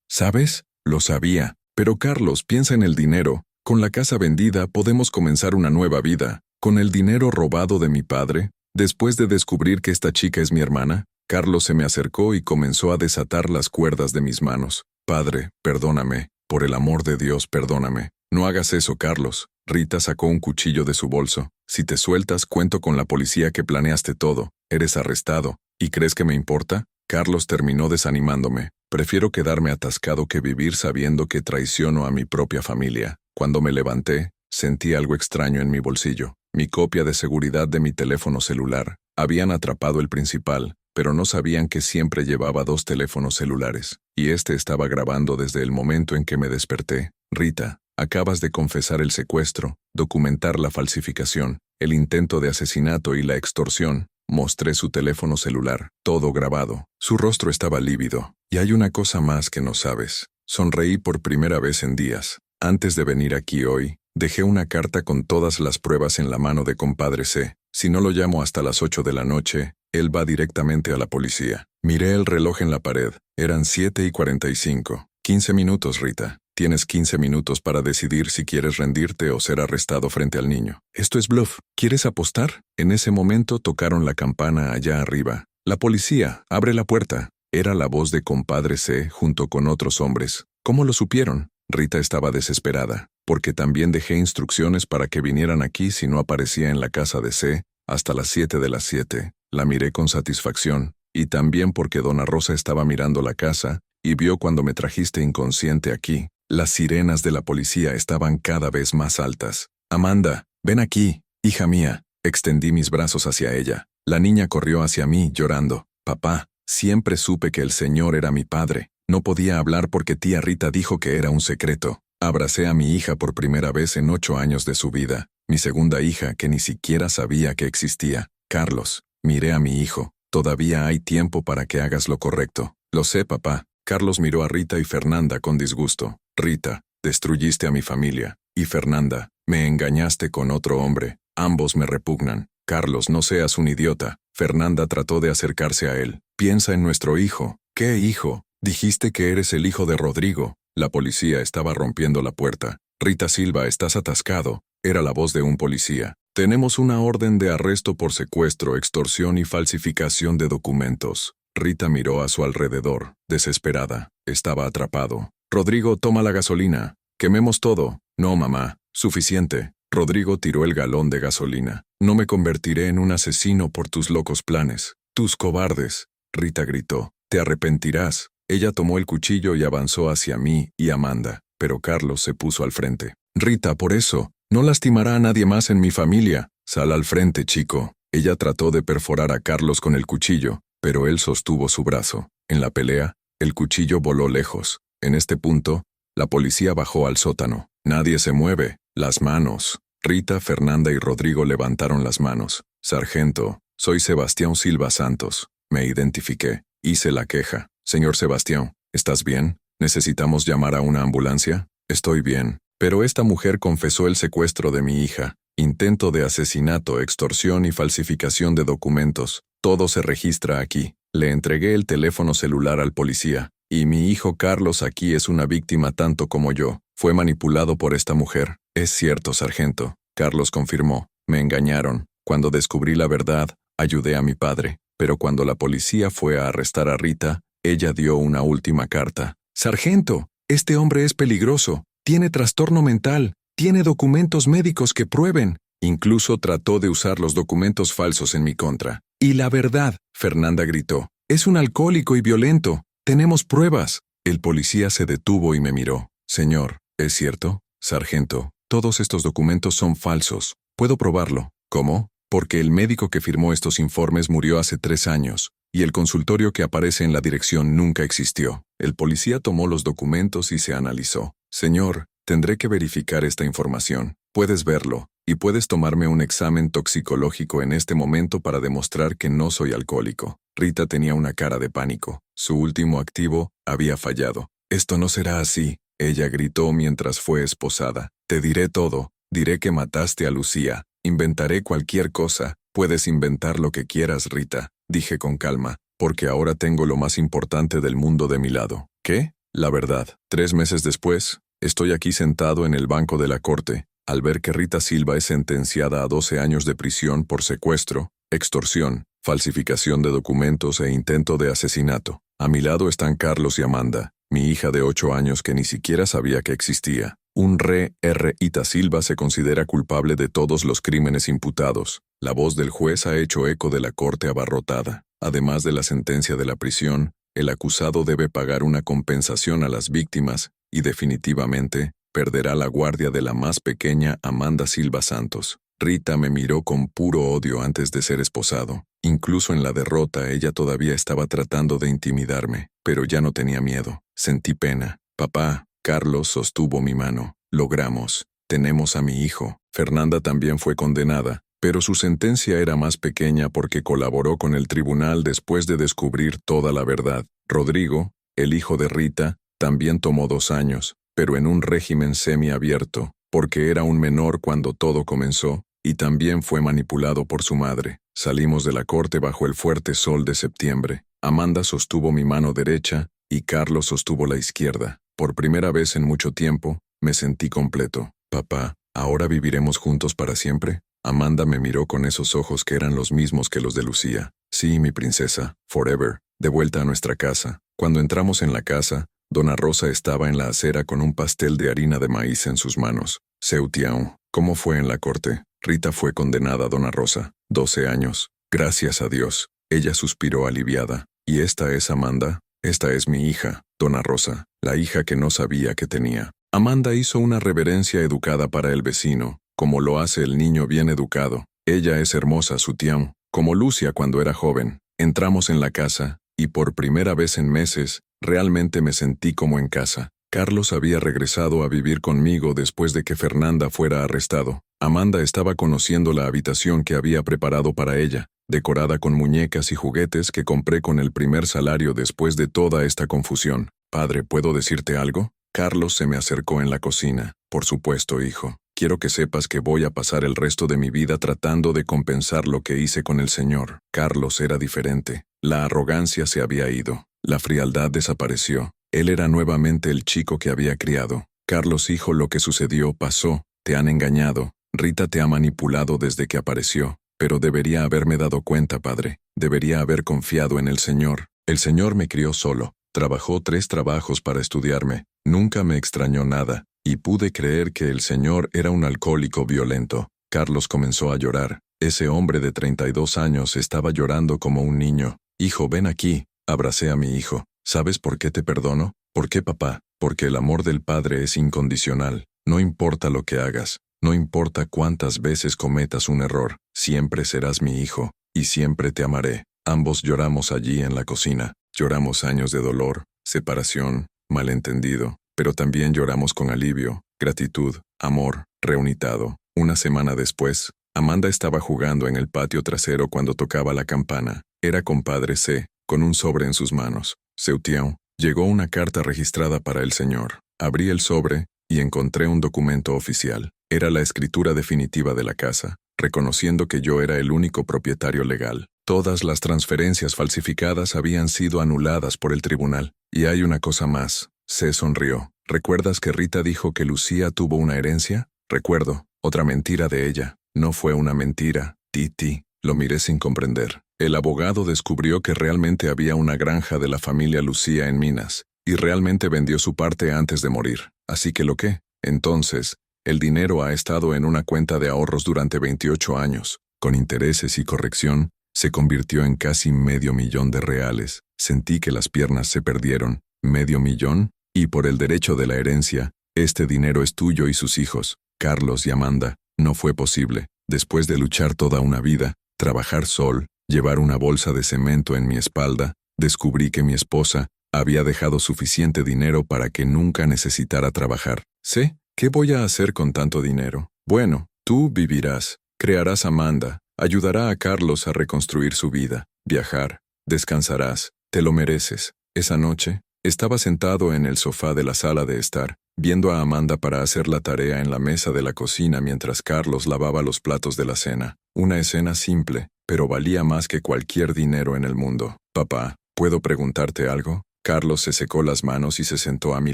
A: ¿sabes? Lo sabía. Pero Carlos, piensa en el dinero. Con la casa vendida podemos comenzar una nueva vida. Con el dinero robado de mi padre, después de descubrir que esta chica es mi hermana, Carlos se me acercó y comenzó a desatar las cuerdas de mis manos. Padre, perdóname. Por el amor de Dios, perdóname. No hagas eso, Carlos. Rita sacó un cuchillo de su bolso. Si te sueltas, cuento con la policía que planeaste todo. Eres arrestado. ¿Y crees que me importa? Carlos terminó desanimándome. Prefiero quedarme atascado que vivir sabiendo que traiciono a mi propia familia. Cuando me levanté, sentí algo extraño en mi bolsillo. Mi copia de seguridad de mi teléfono celular. Habían atrapado el principal, pero no sabían que siempre llevaba 2 teléfonos celulares. Y este estaba grabando desde el momento en que me desperté. Rita, acabas de confesar el secuestro, documentar la falsificación, el intento de asesinato y la extorsión. Mostré su teléfono celular, todo grabado. Su rostro estaba lívido. Y hay una cosa más que no sabes. Sonreí por primera vez en días. Antes de venir aquí hoy, dejé una carta con todas las pruebas en la mano de compadre C. Si no lo llamo hasta las 8 de la noche, él va directamente a la policía. Miré el reloj en la pared. Eran 7:45. 15 minutos, Rita. Tienes 15 minutos para decidir si quieres rendirte o ser arrestado frente al niño. Esto es bluff. ¿Quieres apostar? En ese momento tocaron la campana allá arriba. La policía, abre la puerta. Era la voz de compadre C junto con otros hombres. ¿Cómo lo supieron? Rita estaba desesperada, porque también dejé instrucciones para que vinieran aquí si no aparecía en la casa de C hasta las 7 de las 7. La miré con satisfacción, y también porque Dona Rosa estaba mirando la casa y vio cuando me trajiste inconsciente aquí. Las sirenas de la policía estaban cada vez más altas. Amanda, ven aquí, hija mía. Extendí mis brazos hacia ella. La niña corrió hacia mí, llorando. Papá, Siempre supe que el Señor era mi padre. No podía hablar porque tía Rita dijo que era un secreto. Abracé a mi hija por primera vez en 8 años de su vida, mi segunda hija que ni siquiera sabía que existía. Carlos, miré a mi hijo. Todavía hay tiempo para que hagas lo correcto. Lo sé, papá. Carlos miró a Rita y Fernanda con disgusto. Rita, destruiste a mi familia. Y Fernanda, me engañaste con otro hombre. Ambos me repugnan. Carlos, no seas un idiota. Fernanda trató de acercarse a él. Piensa en nuestro hijo. ¿Qué hijo? Dijiste que eres el hijo de Rodrigo. La policía estaba rompiendo la puerta. Rita Silva, estás atascado. Era la voz de un policía. Tenemos una orden de arresto por secuestro, extorsión y falsificación de documentos. Rita miró a su alrededor, desesperada. Estaba atrapado. Rodrigo, toma la gasolina. Quememos todo. No, mamá. Suficiente. Rodrigo tiró el galón de gasolina. No me convertiré en un asesino por tus locos planes. Tus cobardes. Rita gritó. Te arrepentirás. Ella tomó el cuchillo y avanzó hacia mí y Amanda, pero Carlos se puso al frente. Rita, por eso, no lastimará a nadie más en mi familia. Sal al frente, chico. Ella trató de perforar a Carlos con el cuchillo, pero él sostuvo su brazo. En la pelea, el cuchillo voló lejos. En este punto, la policía bajó al sótano. Nadie se mueve. Las manos. Rita, Fernanda y Rodrigo levantaron las manos. Sargento, soy Sebastián Silva Santos. Me identifiqué. Hice la queja. Señor Sebastián, ¿estás bien? ¿Necesitamos llamar a una ambulancia? Estoy bien. Pero esta mujer confesó el secuestro de mi hija, intento de asesinato, extorsión y falsificación de documentos. Todo se registra aquí. Le entregué el teléfono celular al policía. Y mi hijo Carlos aquí es una víctima tanto como yo. Fue manipulado por esta mujer. Es cierto, sargento. Carlos confirmó. Me engañaron. Cuando descubrí la verdad, ayudé a mi padre. Pero cuando la policía fue a arrestar a Rita, ella dio una última carta. Sargento, este hombre es peligroso. Tiene trastorno mental. Tiene documentos médicos que prueben. Incluso trató de usar los documentos falsos en mi contra. Y la verdad, Fernanda gritó, es un alcohólico y violento. Tenemos pruebas. El policía se detuvo y me miró. Señor, ¿es cierto? Sargento, todos estos documentos son falsos. ¿Puedo probarlo? ¿Cómo? Porque el médico que firmó estos informes murió hace 3 años, y el consultorio que aparece en la dirección nunca existió. El policía tomó los documentos y se analizó. Señor, tendré que verificar esta información. Puedes verlo, y puedes tomarme un examen toxicológico en este momento para demostrar que no soy alcohólico. Rita tenía una cara de pánico. Su último activo había fallado. Esto no será así, ella gritó mientras fue esposada. Te diré todo. Diré que mataste a Lucía. Inventaré cualquier cosa. Puedes inventar lo que quieras, Rita, dije con calma, porque ahora tengo lo más importante del mundo de mi lado. ¿Qué? La verdad. 3 meses después, estoy aquí sentado en el banco de la corte, al ver que Rita Silva es sentenciada a 12 años de prisión por secuestro, extorsión, falsificación de documentos e intento de asesinato. A mi lado están Carlos y Amanda, mi hija de 8 años que ni siquiera sabía que existía. Un Rita Silva se considera culpable de todos los crímenes imputados. La voz del juez ha hecho eco de la corte abarrotada. Además de la sentencia de la prisión, el acusado debe pagar una compensación a las víctimas y definitivamente perderá la guardia de la más pequeña Amanda Silva Santos. Rita me miró con puro odio antes de ser esposado. Incluso en la derrota ella todavía estaba tratando de intimidarme, pero ya no tenía miedo. Sentí pena. Papá, Carlos sostuvo mi mano. Logramos. Tenemos a mi hijo. Fernanda también fue condenada, pero su sentencia era más pequeña porque colaboró con el tribunal después de descubrir toda la verdad. Rodrigo, el hijo de Rita, también tomó 2 años, pero en un régimen semiabierto, porque era un menor cuando todo comenzó, y también fue manipulado por su madre. Salimos de la corte bajo el fuerte sol de septiembre. Amanda sostuvo mi mano derecha y Carlos sostuvo la izquierda. Por primera vez en mucho tiempo, me sentí completo. Papá, ¿ahora viviremos juntos para siempre? Amanda me miró con esos ojos que eran los mismos que los de Lucía. Sí, mi princesa, forever. De vuelta a nuestra casa. Cuando entramos en la casa, Dona Rosa estaba en la acera con un pastel de harina de maíz en sus manos. Seutiao, ¿cómo fue en la corte? Rita fue condenada, Dona Rosa. 12 años. Gracias a Dios. Ella suspiró aliviada. ¿Y esta es Amanda? Esta es mi hija, Dona Rosa, la hija que no sabía que tenía. Amanda hizo una reverencia educada para el vecino, como lo hace el niño bien educado. Ella es hermosa, Sutián, como Lucia cuando era joven. Entramos en la casa, y por primera vez en meses, realmente me sentí como en casa. Carlos había regresado a vivir conmigo después de que Fernanda fuera arrestado. Amanda estaba conociendo la habitación que había preparado para ella, decorada con muñecas y juguetes que compré con el primer salario después de toda esta confusión. Padre, ¿puedo decirte algo? Carlos se me acercó en la cocina. Por supuesto, hijo. Quiero que sepas que voy a pasar el resto de mi vida tratando de compensar lo que hice con el Señor. Carlos era diferente. La arrogancia se había ido. La frialdad desapareció. Él era nuevamente el chico que había criado. Carlos, hijo, lo que sucedió pasó. Te han engañado. Rita te ha manipulado desde que apareció. Pero debería haberme dado cuenta, padre. Debería haber confiado en el Señor. El Señor me crió solo. Trabajó 3 trabajos para estudiarme. Nunca me extrañó nada. Y pude creer que el Señor era un alcohólico violento. Carlos comenzó a llorar. Ese hombre de 32 años estaba llorando como un niño. Hijo, ven aquí. Abracé a mi hijo. ¿Sabes por qué te perdono? ¿Por qué, papá? Porque el amor del Padre es incondicional. No importa lo que hagas. No importa cuántas veces cometas un error. Siempre serás mi hijo. Y siempre te amaré. Ambos lloramos allí en la cocina. Lloramos años de dolor, separación, malentendido. Pero también lloramos con alivio, gratitud, amor, reunitado. Una semana después, Amanda estaba jugando en el patio trasero cuando tocaba la campana. Era compadre C, con un sobre en sus manos. Seutião, llegó una carta registrada para el señor. Abrí el sobre y encontré un documento oficial. Era la escritura definitiva de la casa, reconociendo que yo era el único propietario legal. Todas las transferencias falsificadas habían sido anuladas por el tribunal. Y hay una cosa más. Se sonrió. ¿Recuerdas que Rita dijo que Lucía tuvo una herencia? Recuerdo. Otra mentira de ella. No fue una mentira. Titi. Lo miré sin comprender. El abogado descubrió que realmente había una granja de la familia Lucía en Minas, y realmente vendió su parte antes de morir. Así que ¿lo qué? Entonces, el dinero ha estado en una cuenta de ahorros durante 28 años. Con intereses y corrección, se convirtió en casi $500,000. Sentí que las piernas se perdieron. $500,000, y por el derecho de la herencia, este dinero es tuyo y sus hijos, Carlos y Amanda. No fue posible. Después de luchar toda una vida, trabajar sol, llevar una bolsa de cemento en mi espalda, descubrí que mi esposa había dejado suficiente dinero para que nunca necesitara trabajar. Sé, ¿qué voy a hacer con tanto dinero? Bueno, tú vivirás, crearás a Amanda, ayudará a Carlos a reconstruir su vida, viajar, descansarás, te lo mereces. Esa noche, estaba sentado en el sofá de la sala de estar, viendo a Amanda para hacer la tarea en la mesa de la cocina mientras Carlos lavaba los platos de la cena. Una escena simple, pero valía más que cualquier dinero en el mundo. Papá, ¿puedo preguntarte algo? Carlos se secó las manos y se sentó a mi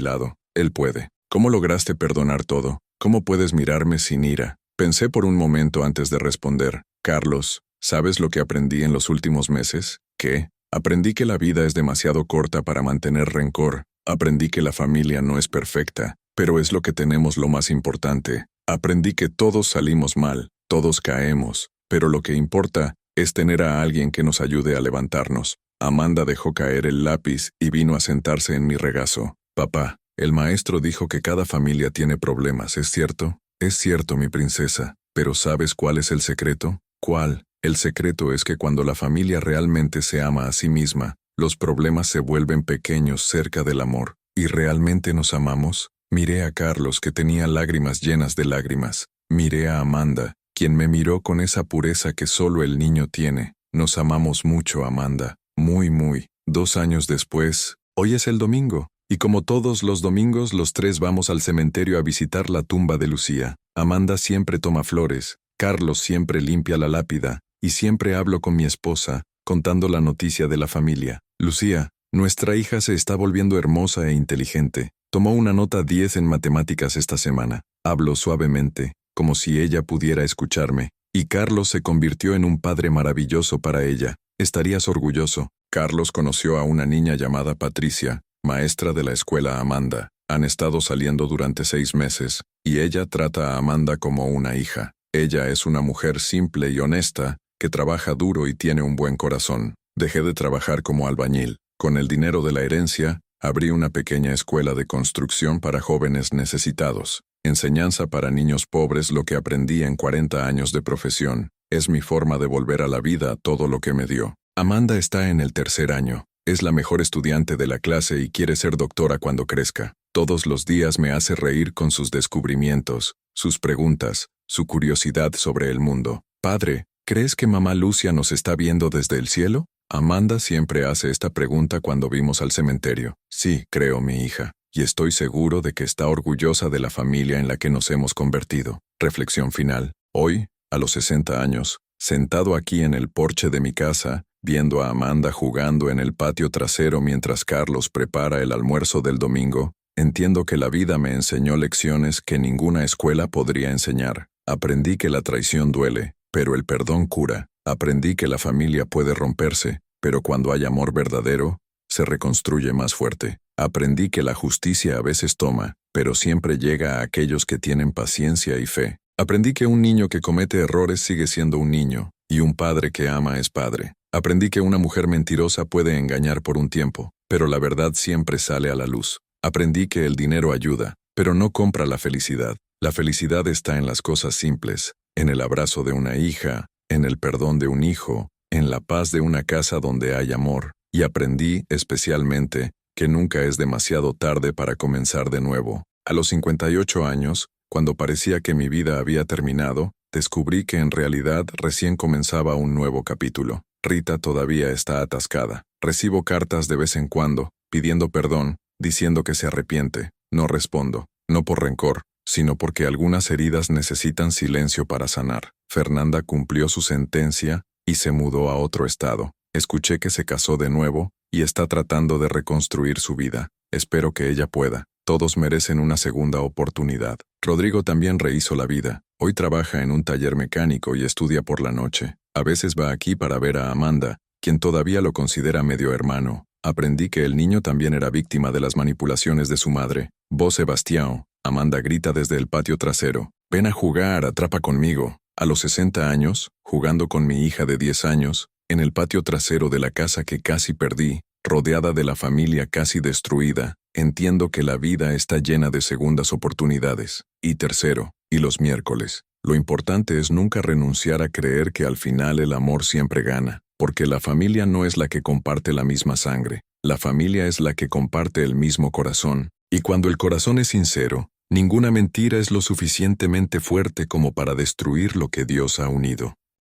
A: lado. Él puede. ¿Cómo lograste perdonar todo? ¿Cómo puedes mirarme sin ira? Pensé por un momento antes de responder. Carlos, ¿sabes lo que aprendí en los últimos meses? ¿Qué? Aprendí que la vida es demasiado corta para mantener rencor. Aprendí que la familia no es perfecta, pero es lo que tenemos lo más importante. Aprendí que todos salimos mal, todos caemos, pero lo que importa es tener a alguien que nos ayude a levantarnos. Amanda dejó caer el lápiz y vino a sentarse en mi regazo. Papá, el maestro dijo que cada familia tiene problemas, ¿es cierto? Es cierto, mi princesa, pero ¿sabes cuál es el secreto? ¿Cuál? El secreto es que cuando la familia realmente se ama a sí misma, los problemas se vuelven pequeños cerca del amor. ¿Y realmente nos amamos? Miré a Carlos, que tenía lágrimas llenas de lágrimas. Miré a Amanda, quien me miró con esa pureza que solo el niño tiene. Nos amamos mucho, Amanda. Muy, muy. 2 años después, hoy es el domingo, y como todos los domingos, los 3 vamos al cementerio a visitar la tumba de Lucía. Amanda siempre toma flores, Carlos siempre limpia la lápida, y siempre hablo con mi esposa, contando la noticia de la familia. Lucía, nuestra hija se está volviendo hermosa e inteligente. Tomó una nota 10 en matemáticas esta semana. Hablo suavemente, como si ella pudiera escucharme, y Carlos se convirtió en un padre maravilloso para ella. Estarías orgulloso. Carlos conoció a una niña llamada Patricia, maestra de la escuela Amanda. Han estado saliendo durante 6 meses, y ella trata a Amanda como una hija. Ella es una mujer simple y honesta, que trabaja duro y tiene un buen corazón. Dejé de trabajar como albañil. Con el dinero de la herencia, abrí una pequeña escuela de construcción para jóvenes necesitados. Enseñanza para niños pobres, lo que aprendí en 40 años de profesión. Es mi forma de volver a la vida todo lo que me dio. Amanda está en el 3er año. Es la mejor estudiante de la clase y quiere ser doctora cuando crezca. Todos los días me hace reír con sus descubrimientos, sus preguntas, su curiosidad sobre el mundo. Padre, ¿crees que mamá Lucia nos está viendo desde el cielo? Amanda siempre hace esta pregunta cuando vimos al cementerio. Sí, creo, mi hija, y estoy seguro de que está orgullosa de la familia en la que nos hemos convertido. Reflexión final. Hoy, a los 60 años, sentado aquí en el porche de mi casa, viendo a Amanda jugando en el patio trasero mientras Carlos prepara el almuerzo del domingo, entiendo que la vida me enseñó lecciones que ninguna escuela podría enseñar. Aprendí que la traición duele, pero el perdón cura. Aprendí que la familia puede romperse, pero cuando hay amor verdadero, se reconstruye más fuerte. Aprendí que la justicia a veces toma, pero siempre llega a aquellos que tienen paciencia y fe. Aprendí que un niño que comete errores sigue siendo un niño, y un padre que ama es padre. Aprendí que una mujer mentirosa puede engañar por un tiempo, pero la verdad siempre sale a la luz. Aprendí que el dinero ayuda, pero no compra la felicidad. La felicidad está en las cosas simples, en el abrazo de una hija, en el perdón de un hijo, en la paz de una casa donde hay amor. Y aprendí, especialmente, que nunca es demasiado tarde para comenzar de nuevo. A los 58 años, cuando parecía que mi vida había terminado, descubrí que en realidad recién comenzaba un nuevo capítulo. Rita todavía está atascada. Recibo cartas de vez en cuando, pidiendo perdón, diciendo que se arrepiente. No respondo, no por rencor, sino porque algunas heridas necesitan silencio para sanar. Fernanda cumplió su sentencia y se mudó a otro estado. Escuché que se casó de nuevo y está tratando de reconstruir su vida. Espero que ella pueda. Todos merecen una segunda oportunidad. Rodrigo también rehizo la vida. Hoy trabaja en un taller mecánico y estudia por la noche. A veces va aquí para ver a Amanda, quien todavía lo considera medio hermano. Aprendí que el niño también era víctima de las manipulaciones de su madre. Vos, Sebastián, Amanda grita desde el patio trasero. Ven a jugar, atrapa conmigo. A los 60 años, jugando con mi hija de 10 años, en el patio trasero de la casa que casi perdí, rodeada de la familia casi destruida, entiendo que la vida está llena de segundas oportunidades. Y tercero, y los miércoles. Lo importante es nunca renunciar a creer que al final el amor siempre gana, porque la familia no es la que comparte la misma sangre, la familia es la que comparte el mismo corazón, y cuando el corazón es sincero, ninguna mentira es lo suficientemente fuerte como para destruir lo que Dios ha unido.